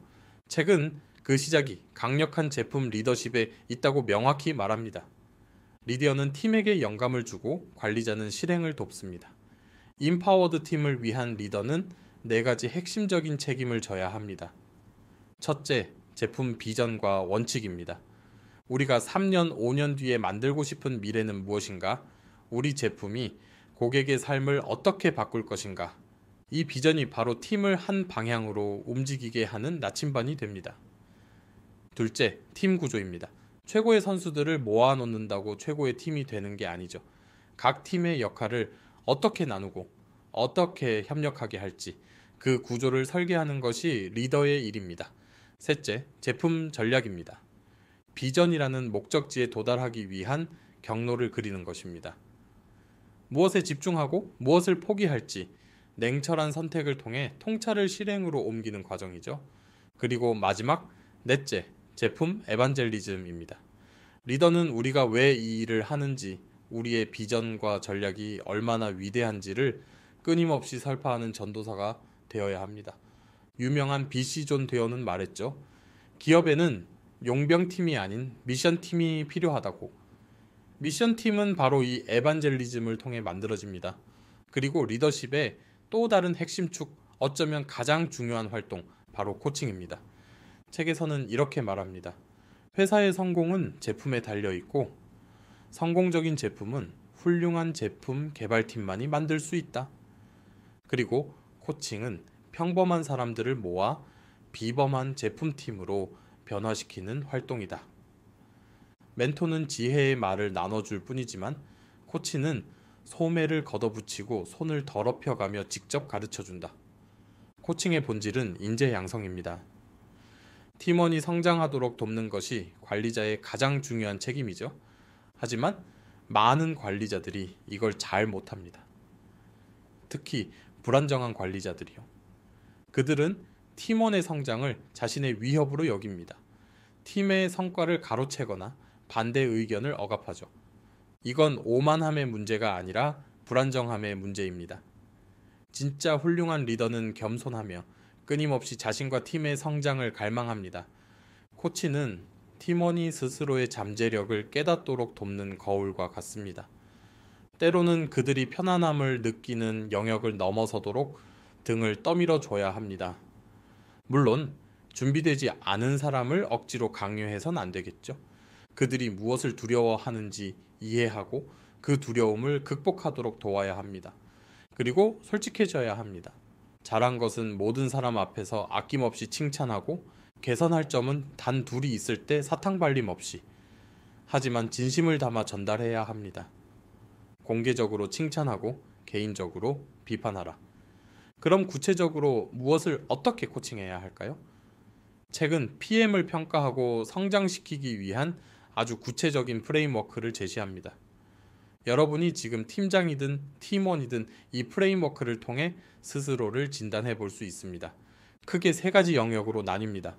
책은 그 시작이 강력한 제품 리더십에 있다고 명확히 말합니다. 리더는 팀에게 영감을 주고 관리자는 실행을 돕습니다. 임파워드 팀을 위한 리더는 4가지 핵심적인 책임을 져야 합니다. 첫째, 제품 비전과 원칙입니다. 우리가 3년, 5년 뒤에 만들고 싶은 미래는 무엇인가? 우리 제품이 고객의 삶을 어떻게 바꿀 것인가? 이 비전이 바로 팀을 한 방향으로 움직이게 하는 나침반이 됩니다. 둘째, 팀 구조입니다. 최고의 선수들을 모아놓는다고 최고의 팀이 되는 게 아니죠. 각 팀의 역할을 어떻게 나누고 어떻게 협력하게 할지 그 구조를 설계하는 것이 리더의 일입니다. 셋째, 제품 전략입니다. 비전이라는 목적지에 도달하기 위한 경로를 그리는 것입니다. 무엇에 집중하고 무엇을 포기할지 냉철한 선택을 통해 통찰을 실행으로 옮기는 과정이죠. 그리고 마지막 넷째, 제품 에반젤리즘입니다. 리더는 우리가 왜 이 일을 하는지, 우리의 비전과 전략이 얼마나 위대한지를 끊임없이 설파하는 전도사가 되어야 합니다. 유명한 BC 존 데어는 말했죠. 기업에는 용병팀이 아닌 미션팀이 필요하다고. 미션팀은 바로 이 에반젤리즘을 통해 만들어집니다. 그리고 리더십의 또 다른 핵심 축, 어쩌면 가장 중요한 활동, 바로 코칭입니다. 책에서는 이렇게 말합니다. 회사의 성공은 제품에 달려있고 성공적인 제품은 훌륭한 제품 개발팀만이 만들 수 있다. 그리고 코칭은 평범한 사람들을 모아 비범한 제품팀으로 변화시키는 활동이다. 멘토는 지혜의 말을 나눠줄 뿐이지만 코치는 소매를 걷어붙이고 손을 더럽혀가며 직접 가르쳐준다. 코칭의 본질은 인재 양성입니다. 팀원이 성장하도록 돕는 것이 관리자의 가장 중요한 책임이죠. 하지만 많은 관리자들이 이걸 잘 못합니다. 특히 불안정한 관리자들이요. 그들은 팀원의 성장을 자신의 위협으로 여깁니다. 팀의 성과를 가로채거나 반대 의견을 억압하죠. 이건 오만함의 문제가 아니라 불안정함의 문제입니다. 진짜 훌륭한 리더는 겸손하며 끊임없이 자신과 팀의 성장을 갈망합니다. 코치는 팀원이 스스로의 잠재력을 깨닫도록 돕는 거울과 같습니다. 때로는 그들이 편안함을 느끼는 영역을 넘어서도록 등을 떠밀어 줘야 합니다. 물론 준비되지 않은 사람을 억지로 강요해선 안 되겠죠. 그들이 무엇을 두려워하는지 이해하고 그 두려움을 극복하도록 도와야 합니다. 그리고 솔직해져야 합니다. 잘한 것은 모든 사람 앞에서 아낌없이 칭찬하고 개선할 점은 단 둘이 있을 때 사탕발림 없이, 하지만 진심을 담아 전달해야 합니다. 공개적으로 칭찬하고 개인적으로 비판하라. 그럼 구체적으로 무엇을 어떻게 코칭해야 할까요? 책은 PM을 평가하고 성장시키기 위한 아주 구체적인 프레임워크를 제시합니다. 여러분이 지금 팀장이든 팀원이든 이 프레임워크를 통해 스스로를 진단해 볼 수 있습니다. 크게 3가지 영역으로 나뉩니다.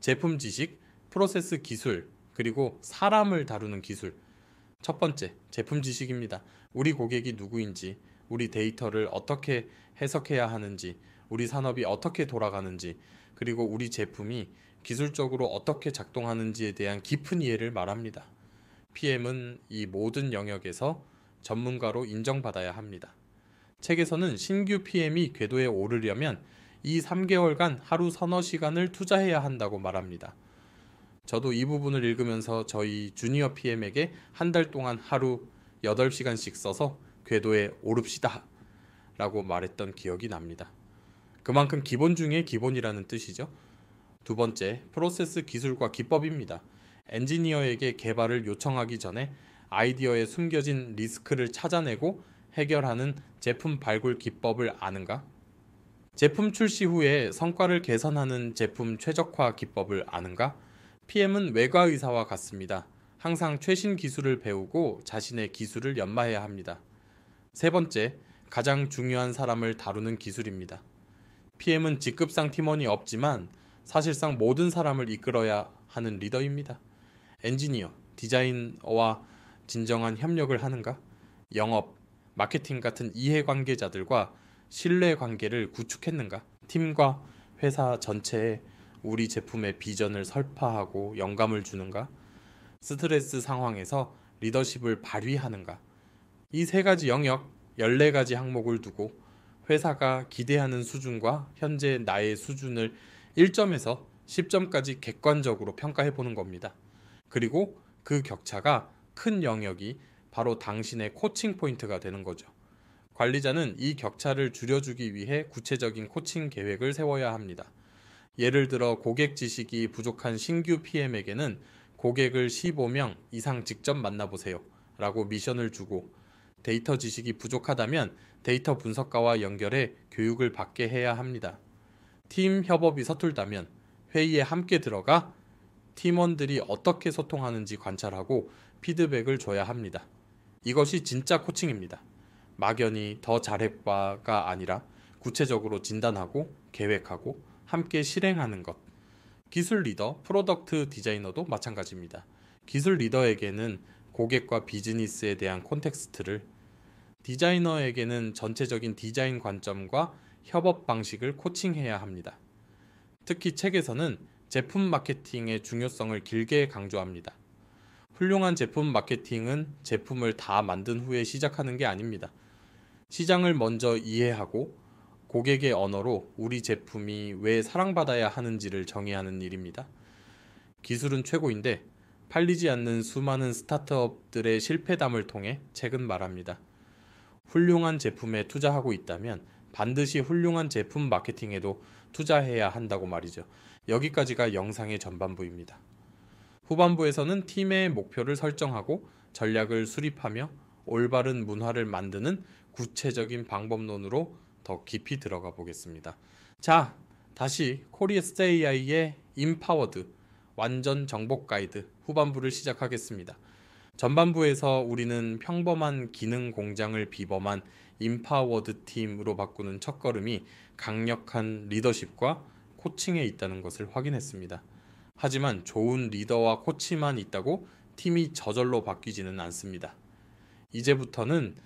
제품 지식, 프로세스 기술, 그리고 사람을 다루는 기술. 첫 번째, 제품 지식입니다. 우리 고객이 누구인지, 우리 데이터를 어떻게 해석해야 하는지, 우리 산업이 어떻게 돌아가는지, 그리고 우리 제품이 기술적으로 어떻게 작동하는지에 대한 깊은 이해를 말합니다. PM은 이 모든 영역에서 전문가로 인정받아야 합니다. 책에서는 신규 PM이 궤도에 오르려면 이 3개월간 하루 서너 시간을 투자해야 한다고 말합니다. 저도 이 부분을 읽으면서 저희 주니어 PM에게 한 달 동안 하루 8시간씩 써서 궤도에 오릅시다 라고 말했던 기억이 납니다. 그만큼 기본 중에 기본이라는 뜻이죠. 두 번째, 프로세스 기술과 기법입니다. 엔지니어에게 개발을 요청하기 전에 아이디어에 숨겨진 리스크를 찾아내고 해결하는 제품 발굴 기법을 아는가? 제품 출시 후에 성과를 개선하는 제품 최적화 기법을 아는가? PM은 외과 의사와 같습니다. 항상 최신 기술을 배우고 자신의 기술을 연마해야 합니다. 세 번째, 가장 중요한 사람을 다루는 기술입니다. PM은 직급상 팀원이 없지만 사실상 모든 사람을 이끌어야 하는 리더입니다. 엔지니어, 디자이너와 진정한 협력을 하는가? 영업, 마케팅 같은 이해관계자들과 신뢰관계를 구축했는가? 팀과 회사 전체에 우리 제품의 비전을 설파하고 영감을 주는가? 스트레스 상황에서 리더십을 발휘하는가? 이 세 가지 영역, 14가지 항목을 두고 회사가 기대하는 수준과 현재 나의 수준을 1점에서 10점까지 객관적으로 평가해 보는 겁니다. 그리고 그 격차가 큰 영역이 바로 당신의 코칭 포인트가 되는 거죠. 관리자는 이 격차를 줄여주기 위해 구체적인 코칭 계획을 세워야 합니다. 예를 들어 고객 지식이 부족한 신규 PM에게는 고객을 15명 이상 직접 만나보세요 라고 미션을 주고, 데이터 지식이 부족하다면 데이터 분석가와 연결해 교육을 받게 해야 합니다. 팀 협업이 서툴다면 회의에 함께 들어가 팀원들이 어떻게 소통하는지 관찰하고 피드백을 줘야 합니다. 이것이 진짜 코칭입니다. 막연히 더 잘해봐가 아니라 구체적으로 진단하고 계획하고 함께 실행하는 것. 기술 리더, 프로덕트 디자이너도 마찬가지입니다. 기술 리더에게는 고객과 비즈니스에 대한 콘텍스트를, 디자이너에게는 전체적인 디자인 관점과 협업 방식을 코칭해야 합니다. 특히 책에서는 제품 마케팅의 중요성을 길게 강조합니다. 훌륭한 제품 마케팅은 제품을 다 만든 후에 시작하는 게 아닙니다. 시장을 먼저 이해하고 고객의 언어로 우리 제품이 왜 사랑받아야 하는지를 정의하는 일입니다. 기술은 최고인데 팔리지 않는 수많은 스타트업들의 실패담을 통해 책은 말합니다. 훌륭한 제품에 투자하고 있다면 반드시 훌륭한 제품 마케팅에도 투자해야 한다고 말이죠. 여기까지가 영상의 전반부입니다. 후반부에서는 팀의 목표를 설정하고 전략을 수립하며 올바른 문화를 만드는 구체적인 방법론으로 더 깊이 들어가 보겠습니다. 자, 다시 코리에스트 AI의 임파워드 완전 정복 가이드 후반부를 시작하겠습니다. 전반부에서 우리는 평범한 기능 공장을 비범한 임파워드 팀으로 바꾸는 첫걸음이 강력한 리더십과 코칭에 있다는 것을 확인했습니다. 하지만 좋은 리더와 코치만 있다고 팀이 저절로 바뀌지는 않습니다. 이제부터는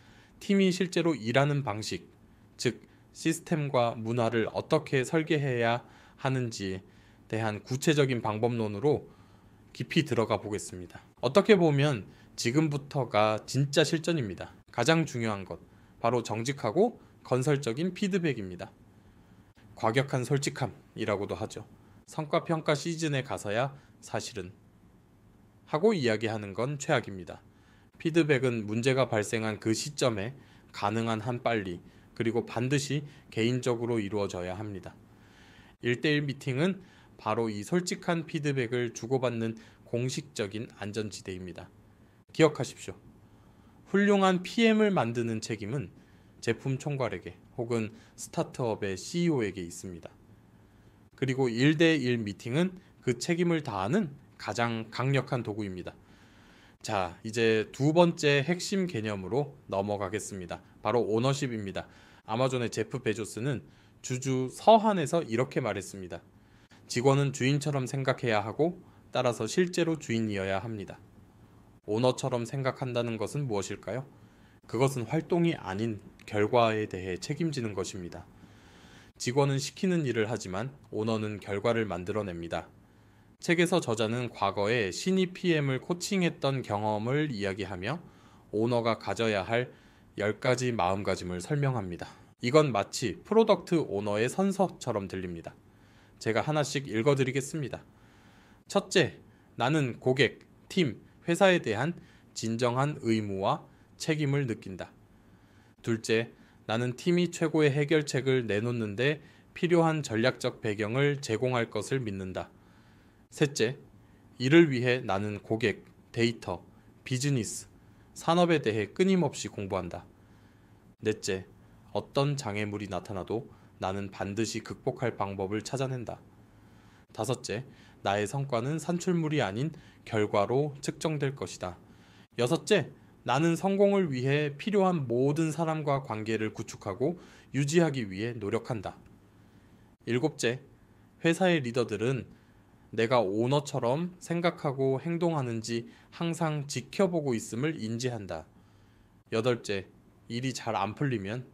팀이 실제로 일하는 방식, 즉 시스템과 문화를 어떻게 설계해야 하는지에 대한 구체적인 방법론으로 깊이 들어가 보겠습니다. 어떻게 보면 지금부터가 진짜 실전입니다. 가장 중요한 것, 바로 정직하고 건설적인 피드백입니다. 과격한 솔직함이라고도 하죠. 성과평가 시즌에 가서야 사실은 하고 이야기하는 건 최악입니다. 피드백은 문제가 발생한 그 시점에 가능한 한 빨리, 그리고 반드시 개인적으로 이루어져야 합니다. 1대1 미팅은 바로 이 솔직한 피드백을 주고받는 공식적인 안전지대입니다. 기억하십시오. 훌륭한 PM을 만드는 책임은 제품 총괄에게 혹은 스타트업의 CEO에게 있습니다. 그리고 1대1 미팅은 그 책임을 다하는 가장 강력한 도구입니다. 자, 이제 두 번째 핵심 개념으로 넘어가겠습니다. 바로 오너십입니다. 아마존의 제프 베조스는 주주 서한에서 이렇게 말했습니다. 직원은 주인처럼 생각해야 하고 따라서 실제로 주인이어야 합니다. 오너처럼 생각한다는 것은 무엇일까요? 그것은 활동이 아닌 결과에 대해 책임지는 것입니다. 직원은 시키는 일을 하지만 오너는 결과를 만들어냅니다. 책에서 저자는 과거에 신입 PM을 코칭했던 경험을 이야기하며 오너가 가져야 할 10가지 마음가짐을 설명합니다. 이건 마치 프로덕트 오너의 선서처럼 들립니다. 제가 하나씩 읽어드리겠습니다. 첫째, 나는 고객, 팀, 회사에 대한 진정한 의무와 책임을 느낀다. 둘째, 나는 팀이 최고의 해결책을 내놓는데 필요한 전략적 배경을 제공할 것을 믿는다. 셋째, 이를 위해 나는 고객, 데이터, 비즈니스, 산업에 대해 끊임없이 공부한다. 넷째, 어떤 장애물이 나타나도 나는 반드시 극복할 방법을 찾아낸다. 다섯째, 나의 성과는 산출물이 아닌 결과로 측정될 것이다. 여섯째, 나는 성공을 위해 필요한 모든 사람과 관계를 구축하고 유지하기 위해 노력한다. 일곱째, 회사의 리더들은 내가 오너처럼 생각하고 행동하는지 항상 지켜보고 있음을 인지한다. 여덟째, 일이 잘 안 풀리면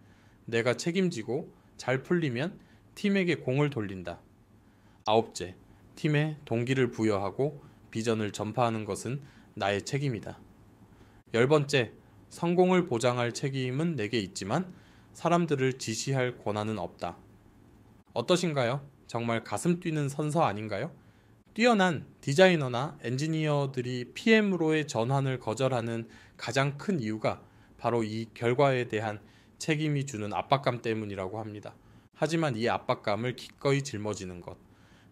내가 책임지고 잘 풀리면 팀에게 공을 돌린다. 아홉째, 팀에 동기를 부여하고 비전을 전파하는 것은 나의 책임이다. 열 번째, 성공을 보장할 책임은 내게 있지만 사람들을 지시할 권한은 없다. 어떠신가요? 정말 가슴 뛰는 선서 아닌가요? 뛰어난 디자이너나 엔지니어들이 PM으로의 전환을 거절하는 가장 큰 이유가 바로 이 결과에 대한 책임이 주는 압박감 때문이라고 합니다. 하지만 이 압박감을 기꺼이 짊어지는 것,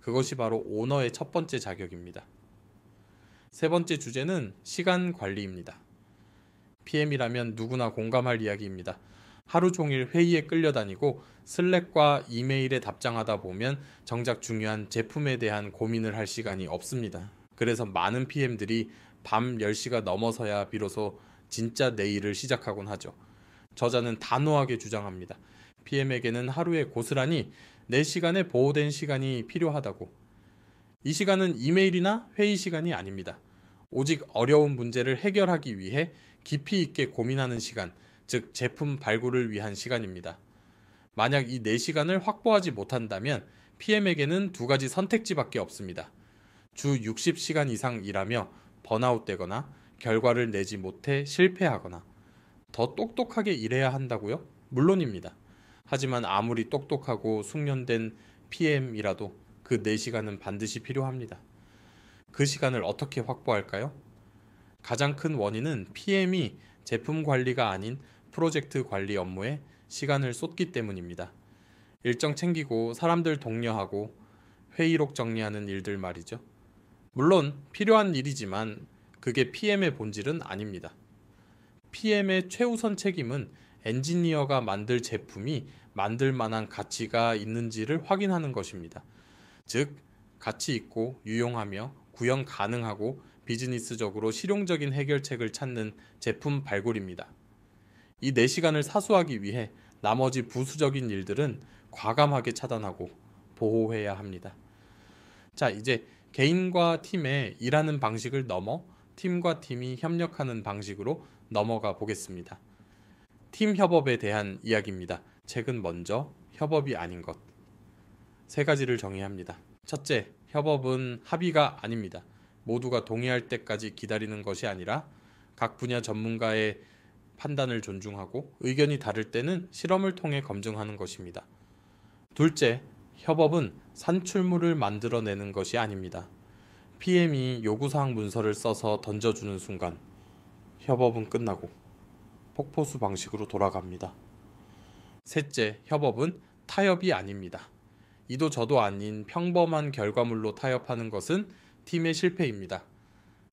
그것이 바로 오너의 첫 번째 자격입니다. 세 번째 주제는 시간 관리입니다. PM이라면 누구나 공감할 이야기입니다. 하루 종일 회의에 끌려다니고 슬랙과 이메일에 답장하다 보면 정작 중요한 제품에 대한 고민을 할 시간이 없습니다. 그래서 많은 PM들이 밤 10시가 넘어서야 비로소 진짜 내 일을 시작하곤 하죠. 저자는 단호하게 주장합니다. PM에게는 하루에 고스란히 4시간의 보호된 시간이 필요하다고. 이 시간은 이메일이나 회의 시간이 아닙니다. 오직 어려운 문제를 해결하기 위해 깊이 있게 고민하는 시간, 즉 제품 발굴을 위한 시간입니다. 만약 이 4시간을 확보하지 못한다면 PM에게는 두 가지 선택지밖에 없습니다. 주 60시간 이상 일하며 번아웃되거나 결과를 내지 못해 실패하거나. 더 똑똑하게 일해야 한다고요? 물론입니다. 하지만 아무리 똑똑하고 숙련된 PM이라도 그 4시간은 반드시 필요합니다. 그 시간을 어떻게 확보할까요? 가장 큰 원인은 PM이 제품 관리가 아닌 프로젝트 관리 업무에 시간을 쏟기 때문입니다. 일정 챙기고 사람들 독려하고 회의록 정리하는 일들 말이죠. 물론 필요한 일이지만 그게 PM의 본질은 아닙니다. PM의 최우선 책임은 엔지니어가 만들 제품이 만들 만한 가치가 있는지를 확인하는 것입니다. 즉, 가치 있고 유용하며 구현 가능하고 비즈니스적으로 실용적인 해결책을 찾는 제품 발굴입니다. 이 4시간을 사수하기 위해 나머지 부수적인 일들은 과감하게 차단하고 보호해야 합니다. 자, 이제 개인과 팀의 일하는 방식을 넘어 팀과 팀이 협력하는 방식으로 넘어가 보겠습니다. 팀 협업에 대한 이야기입니다. 책은 먼저 협업이 아닌 것. 3가지를 정의해야 합니다. 첫째, 협업은 합의가 아닙니다. 모두가 동의할 때까지 기다리는 것이 아니라 각 분야 전문가의 판단을 존중하고 의견이 다를 때는 실험을 통해 검증하는 것입니다. 둘째, 협업은 산출물을 만들어내는 것이 아닙니다. PM이 요구사항 문서를 써서 던져주는 순간 협업은 끝나고 폭포수 방식으로 돌아갑니다. 셋째, 협업은 타협이 아닙니다. 이도 저도 아닌 평범한 결과물로 타협하는 것은 팀의 실패입니다.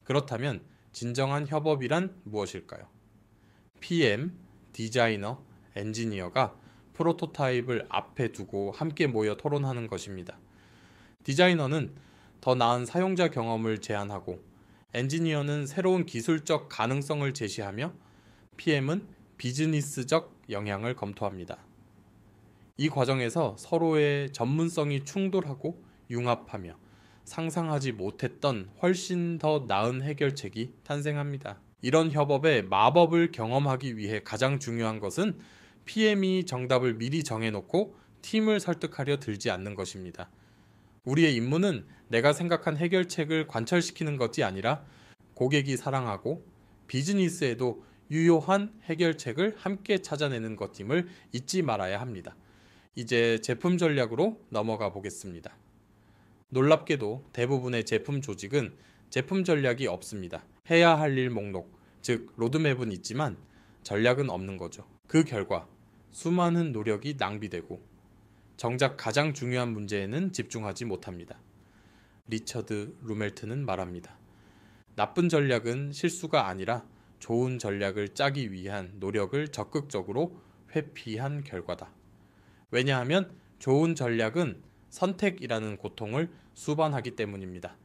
그렇다면 진정한 협업이란 무엇일까요? PM, 디자이너, 엔지니어가 프로토타입을 앞에 두고 함께 모여 토론하는 것입니다. 디자이너는 더 나은 사용자 경험을 제안하고 엔지니어는 새로운 기술적 가능성을 제시하며 PM은 비즈니스적 영향을 검토합니다. 이 과정에서 서로의 전문성이 충돌하고 융합하며 상상하지 못했던 훨씬 더 나은 해결책이 탄생합니다. 이런 협업의 마법을 경험하기 위해 가장 중요한 것은 PM이 정답을 미리 정해놓고 팀을 설득하려 들지 않는 것입니다. 우리의 임무는 내가 생각한 해결책을 관철시키는 것이 아니라 고객이 사랑하고 비즈니스에도 유효한 해결책을 함께 찾아내는 것임을 잊지 말아야 합니다. 이제 제품 전략으로 넘어가 보겠습니다. 놀랍게도 대부분의 제품 조직은 제품 전략이 없습니다. 해야 할 일 목록, 즉 로드맵은 있지만 전략은 없는 거죠. 그 결과 수많은 노력이 낭비되고 정작 가장 중요한 문제에는 집중하지 못합니다. 리처드 루멜트는 말합니다. 나쁜 전략은 실수가 아니라 좋은 전략을 짜기 위한 노력을 적극적으로 회피한 결과다. 왜냐하면 좋은 전략은 선택이라는 고통을 수반하기 때문입니다.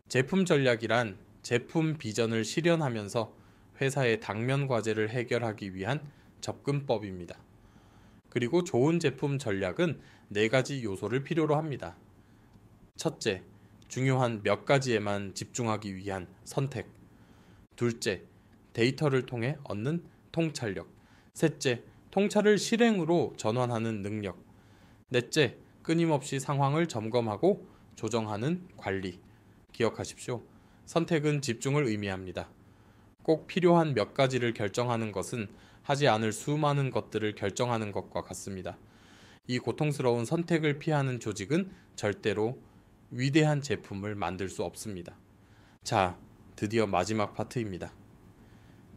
제품 전략이란 제품 비전을 실현하면서 회사의 당면 과제를 해결하기 위한 접근법입니다. 그리고 좋은 제품 전략은 4가지 요소를 필요로 합니다. 첫째, 중요한 몇 가지에만 집중하기 위한 선택. 둘째, 데이터를 통해 얻는 통찰력. 셋째, 통찰을 실행으로 전환하는 능력. 넷째, 끊임없이 상황을 점검하고 조정하는 관리. 기억하십시오. 선택은 집중을 의미합니다. 꼭 필요한 몇 가지를 결정하는 것은 하지 않을 수많은 것들을 결정하는 것과 같습니다. 이 고통스러운 선택을 피하는 조직은 절대로 위대한 제품을 만들 수 없습니다. 자, 드디어 마지막 파트입니다.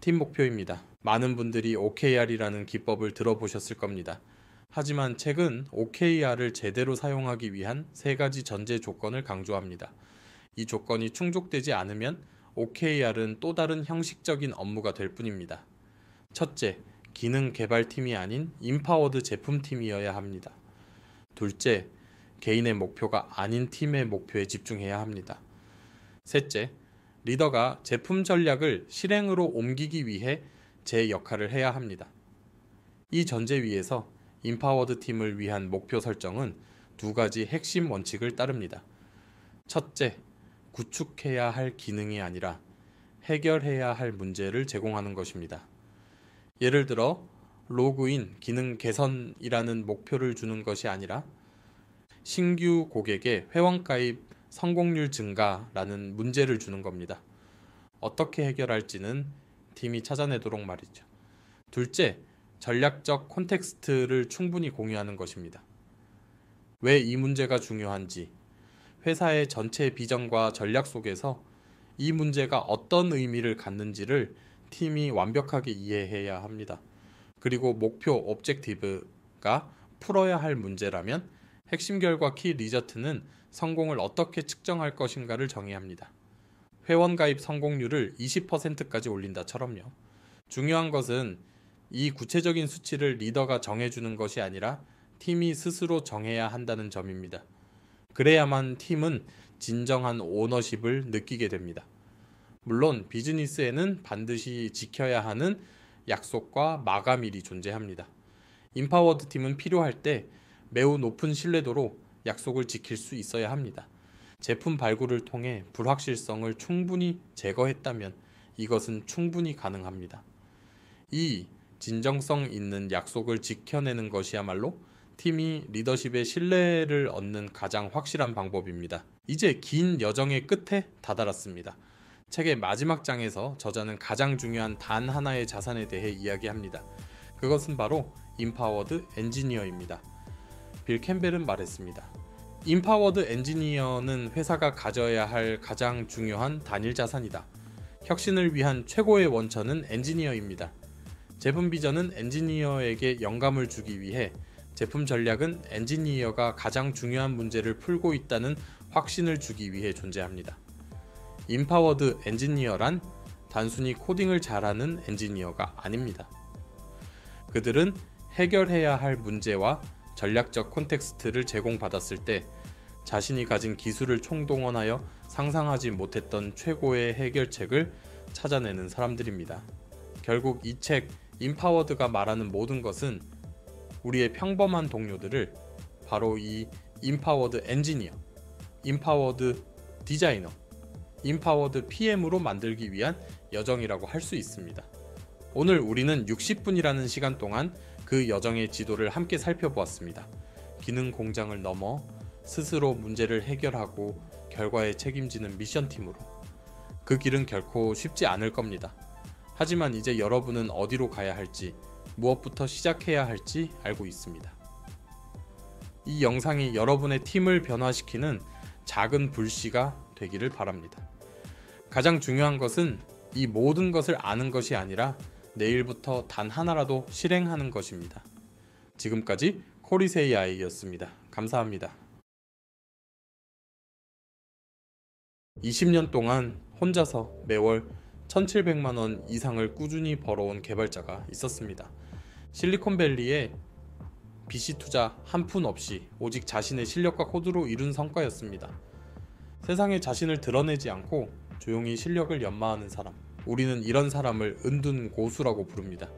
팀 목표입니다. 많은 분들이 OKR이라는 기법을 들어보셨을 겁니다. 하지만 책은 OKR을 제대로 사용하기 위한 3가지 전제 조건을 강조합니다. 이 조건이 충족되지 않으면 OKR은 또 다른 형식적인 업무가 될 뿐입니다. 첫째, 기능 개발팀이 아닌 임파워드 제품팀이어야 합니다. 둘째, 개인의 목표가 아닌 팀의 목표에 집중해야 합니다. 셋째, 리더가 제품 전략을 실행으로 옮기기 위해 제 역할을 해야 합니다. 이 전제 위에서 임파워드 팀을 위한 목표 설정은 2가지 핵심 원칙을 따릅니다. 첫째, 구축해야 할 기능이 아니라 해결해야 할 문제를 제공하는 것입니다. 예를 들어 로그인 기능 개선이라는 목표를 주는 것이 아니라 신규 고객의 회원가입 성공률 증가라는 문제를 주는 겁니다. 어떻게 해결할지는 팀이 찾아내도록 말이죠. 둘째, 전략적 콘텍스트를 충분히 공유하는 것입니다. 왜 이 문제가 중요한지, 회사의 전체 비전과 전략 속에서 이 문제가 어떤 의미를 갖는지를 팀이 완벽하게 이해해야 합니다. 그리고 목표 오브젝티브가 풀어야 할 문제라면 핵심 결과 키 리저트는 성공을 어떻게 측정할 것인가를 정해야 합니다. 회원 가입 성공률을 20%까지 올린다처럼요. 중요한 것은 이 구체적인 수치를 리더가 정해주는 것이 아니라 팀이 스스로 정해야 한다는 점입니다. 그래야만 팀은 진정한 오너십을 느끼게 됩니다. 물론 비즈니스에는 반드시 지켜야 하는 약속과 마감일이 존재합니다. 임파워드 팀은 필요할 때 매우 높은 신뢰도로 약속을 지킬 수 있어야 합니다. 제품 발굴을 통해 불확실성을 충분히 제거했다면 이것은 충분히 가능합니다. 이 진정성 있는 약속을 지켜내는 것이야말로 팀이 리더십의 신뢰를 얻는 가장 확실한 방법입니다. 이제 긴 여정의 끝에 다다랐습니다. 책의 마지막 장에서 저자는 가장 중요한 단 하나의 자산에 대해 이야기합니다. 그것은 바로 임파워드 엔지니어입니다. 빌 캠벨은 말했습니다. 임파워드 엔지니어는 회사가 가져야 할 가장 중요한 단일 자산이다. 혁신을 위한 최고의 원천은 엔지니어입니다. 제품 비전은 엔지니어에게 영감을 주기 위해 제품 전략은 엔지니어가 가장 중요한 문제를 풀고 있다는 확신을 주기 위해 존재합니다. 임파워드 엔지니어란 단순히 코딩을 잘하는 엔지니어가 아닙니다. 그들은 해결해야 할 문제와 전략적 콘텍스트를 제공받았을 때 자신이 가진 기술을 총동원하여 상상하지 못했던 최고의 해결책을 찾아내는 사람들입니다. 결국 이 책 임파워드가 말하는 모든 것은 우리의 평범한 동료들을 바로 이 임파워드 엔지니어, 임파워드 디자이너, 임파워드 PM으로 만들기 위한 여정이라고 할 수 있습니다. 오늘 우리는 60분이라는 시간 동안 그 여정의 지도를 함께 살펴보았습니다. 기능 공장을 넘어 스스로 문제를 해결하고 결과에 책임지는 미션팀으로. 그 길은 결코 쉽지 않을 겁니다. 하지만 이제 여러분은 어디로 가야 할지, 무엇부터 시작해야 할지 알고 있습니다. 이 영상이 여러분의 팀을 변화시키는 작은 불씨가 되기를 바랍니다. 가장 중요한 것은 이 모든 것을 아는 것이 아니라 내일부터 단 하나라도 실행하는 것입니다. 지금까지 코리세이아이였습니다. 감사합니다. 20년 동안 혼자서 매월 1,700만 원 이상을 꾸준히 벌어온 개발자가 있었습니다. 실리콘밸리에 VC 투자 한 푼 없이 오직 자신의 실력과 코드로 이룬 성과였습니다. 세상에 자신을 드러내지 않고 조용히 실력을 연마하는 사람, 우리는 이런 사람을 은둔 고수라고 부릅니다.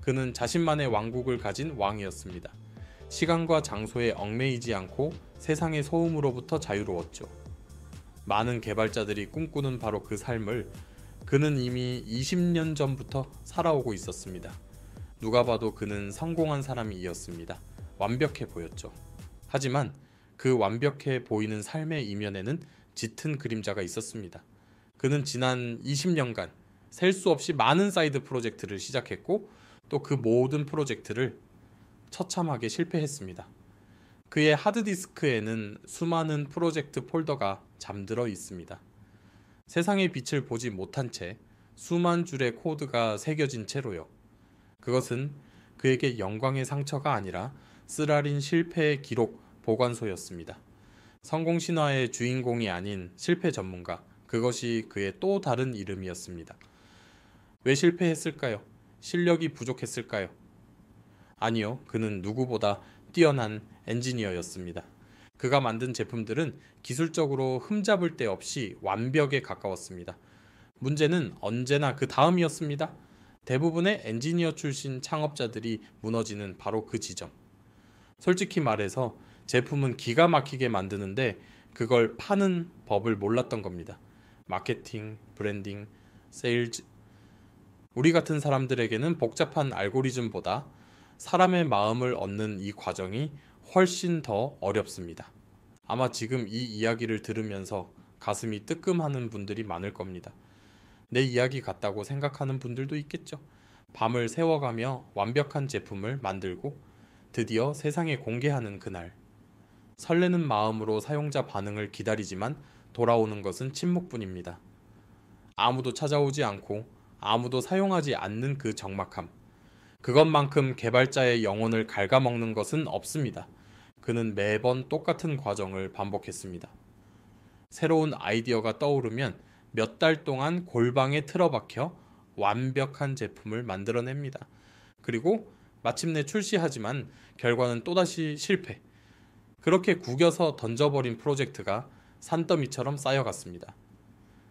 그는 자신만의 왕국을 가진 왕이었습니다. 시간과 장소에 얽매이지 않고 세상의 소음으로부터 자유로웠죠. 많은 개발자들이 꿈꾸는 바로 그 삶을 그는 이미 20년 전부터 살아오고 있었습니다. 누가 봐도 그는 성공한 사람이었습니다. 완벽해 보였죠. 하지만 그 완벽해 보이는 삶의 이면에는 짙은 그림자가 있었습니다. 그는 지난 20년간 셀 수 없이 많은 사이드 프로젝트를 시작했고 또 그 모든 프로젝트를 처참하게 실패했습니다. 그의 하드디스크에는 수많은 프로젝트 폴더가 잠들어 있습니다. 세상의 빛을 보지 못한 채 수만 줄의 코드가 새겨진 채로요. 그것은 그에게 영광의 상처가 아니라 쓰라린 실패의 기록 보관소였습니다. 성공 신화의 주인공이 아닌 실패 전문가, 그것이 그의 또 다른 이름이었습니다. 왜 실패했을까요? 실력이 부족했을까요? 아니요, 그는 누구보다 뛰어난 엔지니어였습니다. 그가 만든 제품들은 기술적으로 흠잡을 데 없이 완벽에 가까웠습니다. 문제는 언제나 그 다음이었습니다. 대부분의 엔지니어 출신 창업자들이 무너지는 바로 그 지점. 솔직히 말해서 제품은 기가 막히게 만드는데 그걸 파는 법을 몰랐던 겁니다. 마케팅, 브랜딩, 세일즈. 우리 같은 사람들에게는 복잡한 알고리즘보다 사람의 마음을 얻는 이 과정이 훨씬 더 어렵습니다. 아마 지금 이 이야기를 들으면서 가슴이 뜨끔하는 분들이 많을 겁니다. 내 이야기 같다고 생각하는 분들도 있겠죠. 밤을 새워가며 완벽한 제품을 만들고 드디어 세상에 공개하는 그날. 설레는 마음으로 사용자 반응을 기다리지만 돌아오는 것은 침묵뿐입니다. 아무도 찾아오지 않고 아무도 사용하지 않는 그 적막함. 그것만큼 개발자의 영혼을 갉아먹는 것은 없습니다. 그는 매번 똑같은 과정을 반복했습니다. 새로운 아이디어가 떠오르면 몇 달 동안 골방에 틀어박혀 완벽한 제품을 만들어냅니다. 그리고 마침내 출시하지만 결과는 또다시 실패. 그렇게 구겨서 던져버린 프로젝트가 산더미처럼 쌓여갔습니다.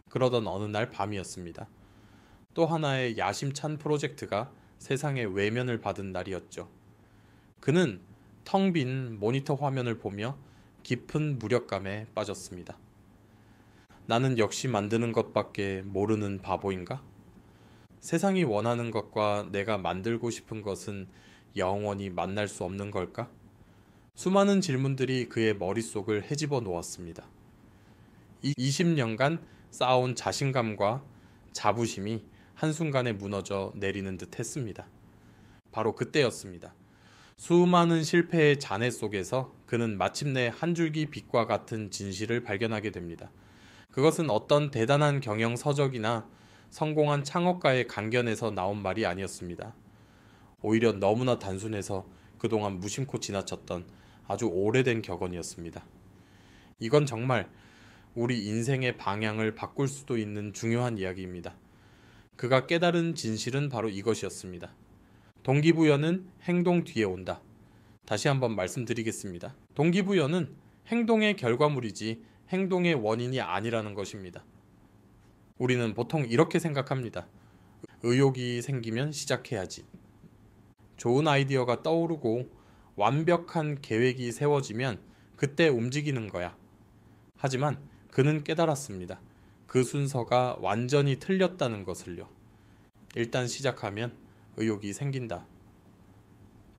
그러던 어느 날 밤이었습니다. 또 하나의 야심찬 프로젝트가 세상의 외면을 받은 날이었죠. 그는 텅 빈 모니터 화면을 보며 깊은 무력감에 빠졌습니다. 나는 역시 만드는 것밖에 모르는 바보인가? 세상이 원하는 것과 내가 만들고 싶은 것은 영원히 만날 수 없는 걸까? 수많은 질문들이 그의 머릿속을 헤집어 놓았습니다. 20년간 쌓아온 자신감과 자부심이 한순간에 무너져 내리는 듯 했습니다. 바로 그때였습니다. 수많은 실패의 잔해 속에서 그는 마침내 한 줄기 빛과 같은 진실을 발견하게 됩니다. 그것은 어떤 대단한 경영 서적이나 성공한 창업가의 강견에서 나온 말이 아니었습니다. 오히려 너무나 단순해서 그동안 무심코 지나쳤던 아주 오래된 격언이었습니다. 이건 정말 우리 인생의 방향을 바꿀 수도 있는 중요한 이야기입니다. 그가 깨달은 진실은 바로 이것이었습니다. 동기부여는 행동 뒤에 온다. 다시 한번 말씀드리겠습니다. 동기부여는 행동의 결과물이지 행동의 원인이 아니라는 것입니다. 우리는 보통 이렇게 생각합니다. 의욕이 생기면 시작해야지. 좋은 아이디어가 떠오르고 완벽한 계획이 세워지면 그때 움직이는 거야. 하지만 그는 깨달았습니다. 그 순서가 완전히 틀렸다는 것을요. 일단 시작하면 의욕이 생긴다.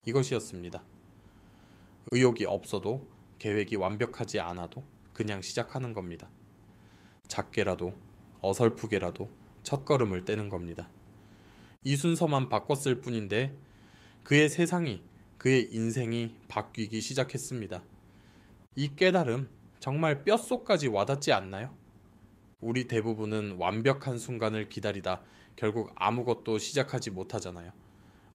이것이었습니다. 의욕이 없어도 계획이 완벽하지 않아도 그냥 시작하는 겁니다. 작게라도 어설프게라도 첫걸음을 떼는 겁니다. 이 순서만 바꿨을 뿐인데 그의 세상이, 그의 인생이 바뀌기 시작했습니다. 이 깨달음 정말 뼛속까지 와닿지 않나요? 우리 대부분은 완벽한 순간을 기다리다 결국 아무것도 시작하지 못하잖아요.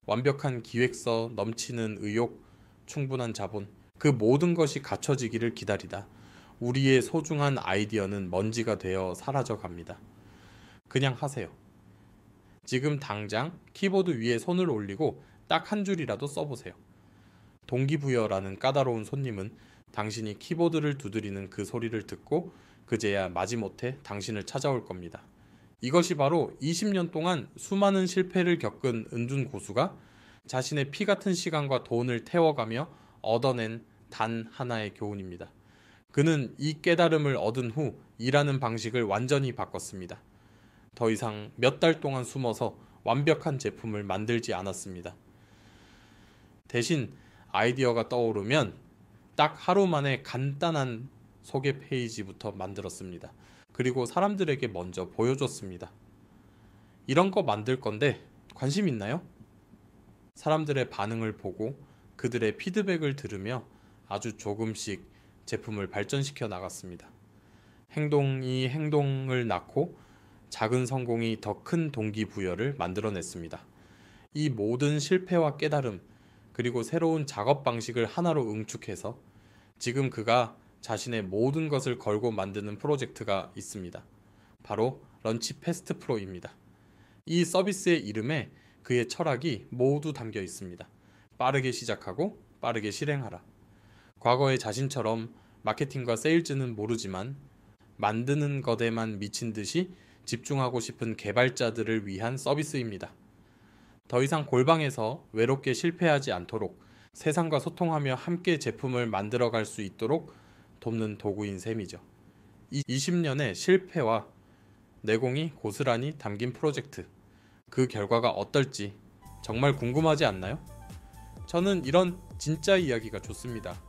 완벽한 기획서, 넘치는 의욕, 충분한 자본, 그 모든 것이 갖춰지기를 기다리다 우리의 소중한 아이디어는 먼지가 되어 사라져 갑니다. 그냥 하세요. 지금 당장 키보드 위에 손을 올리고 딱 한 줄이라도 써보세요. 동기부여라는 까다로운 손님은 당신이 키보드를 두드리는 그 소리를 듣고 그제야 마지못해 당신을 찾아올 겁니다. 이것이 바로 20년 동안 수많은 실패를 겪은 은둔 고수가 자신의 피 같은 시간과 돈을 태워가며 얻어낸 단 하나의 교훈입니다. 그는 이 깨달음을 얻은 후 일하는 방식을 완전히 바꿨습니다. 더 이상 몇 달 동안 숨어서 완벽한 제품을 만들지 않았습니다. 대신 아이디어가 떠오르면 딱 하루 만에 간단한 소개 페이지부터 만들었습니다. 그리고 사람들에게 먼저 보여줬습니다. 이런 거 만들 건데 관심 있나요? 사람들의 반응을 보고 그들의 피드백을 들으며 아주 조금씩 제품을 발전시켜 나갔습니다. 행동이 행동을 낳고 작은 성공이 더 큰 동기부여를 만들어냈습니다. 이 모든 실패와 깨달음, 그리고 새로운 작업 방식을 하나로 응축해서 지금 그가 자신의 모든 것을 걸고 만드는 프로젝트가 있습니다. 바로 런치 패스트 프로입니다. 이 서비스의 이름에 그의 철학이 모두 담겨 있습니다. 빠르게 시작하고 빠르게 실행하라. 과거의 자신처럼 마케팅과 세일즈는 모르지만 만드는 것에만 미친 듯이 집중하고 싶은 개발자들을 위한 서비스입니다. 더 이상 골방에서 외롭게 실패하지 않도록 세상과 소통하며 함께 제품을 만들어갈 수 있도록 돕는 도구인 셈이죠. 이 20년의 실패와 내공이 고스란히 담긴 프로젝트, 그 결과가 어떨지 정말 궁금하지 않나요? 저는 이런 진짜 이야기가 좋습니다.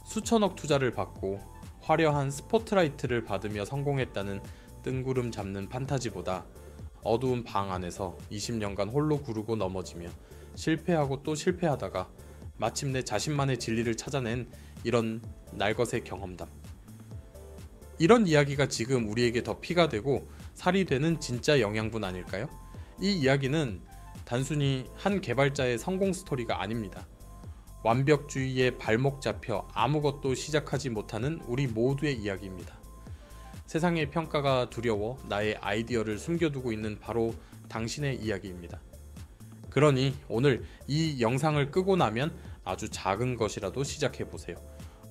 수천억 투자를 받고 화려한 스포트라이트를 받으며 성공했다는 뜬구름 잡는 판타지보다 어두운 방 안에서 20년간 홀로 구르고 넘어지며 실패하고 또 실패하다가 마침내 자신만의 진리를 찾아낸 이런 날것의 경험담. 이런 이야기가 지금 우리에게 더 피가 되고 살이 되는 진짜 영양분 아닐까요? 이 이야기는 단순히 한 개발자의 성공 스토리가 아닙니다. 완벽주의에 발목 잡혀 아무것도 시작하지 못하는 우리 모두의 이야기입니다. 세상의 평가가 두려워 나의 아이디어를 숨겨두고 있는 바로 당신의 이야기입니다. 그러니 오늘 이 영상을 끄고 나면 아주 작은 것이라도 시작해보세요.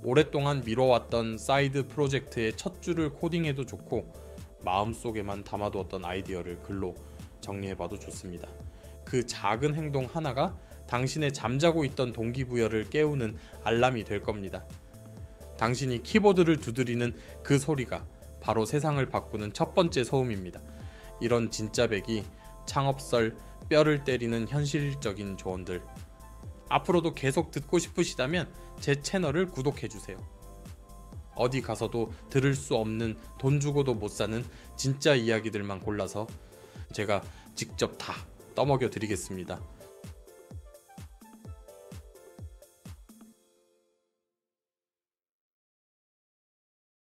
오랫동안 미뤄왔던 사이드 프로젝트의 첫 줄을 코딩해도 좋고 마음속에만 담아두었던 아이디어를 글로 정리해봐도 좋습니다. 그 작은 행동 하나가 당신의 잠자고 있던 동기부여를 깨우는 알람이 될 겁니다. 당신이 키보드를 두드리는 그 소리가 바로 세상을 바꾸는 첫 번째 소음입니다. 이런 진짜배기, 창업설, 뼈를 때리는 현실적인 조언들 앞으로도 계속 듣고 싶으시다면 제 채널을 구독해주세요. 어디 가서도 들을 수 없는, 돈 주고도 못 사는 진짜 이야기들만 골라서 제가 직접 다 떠먹여 드리겠습니다.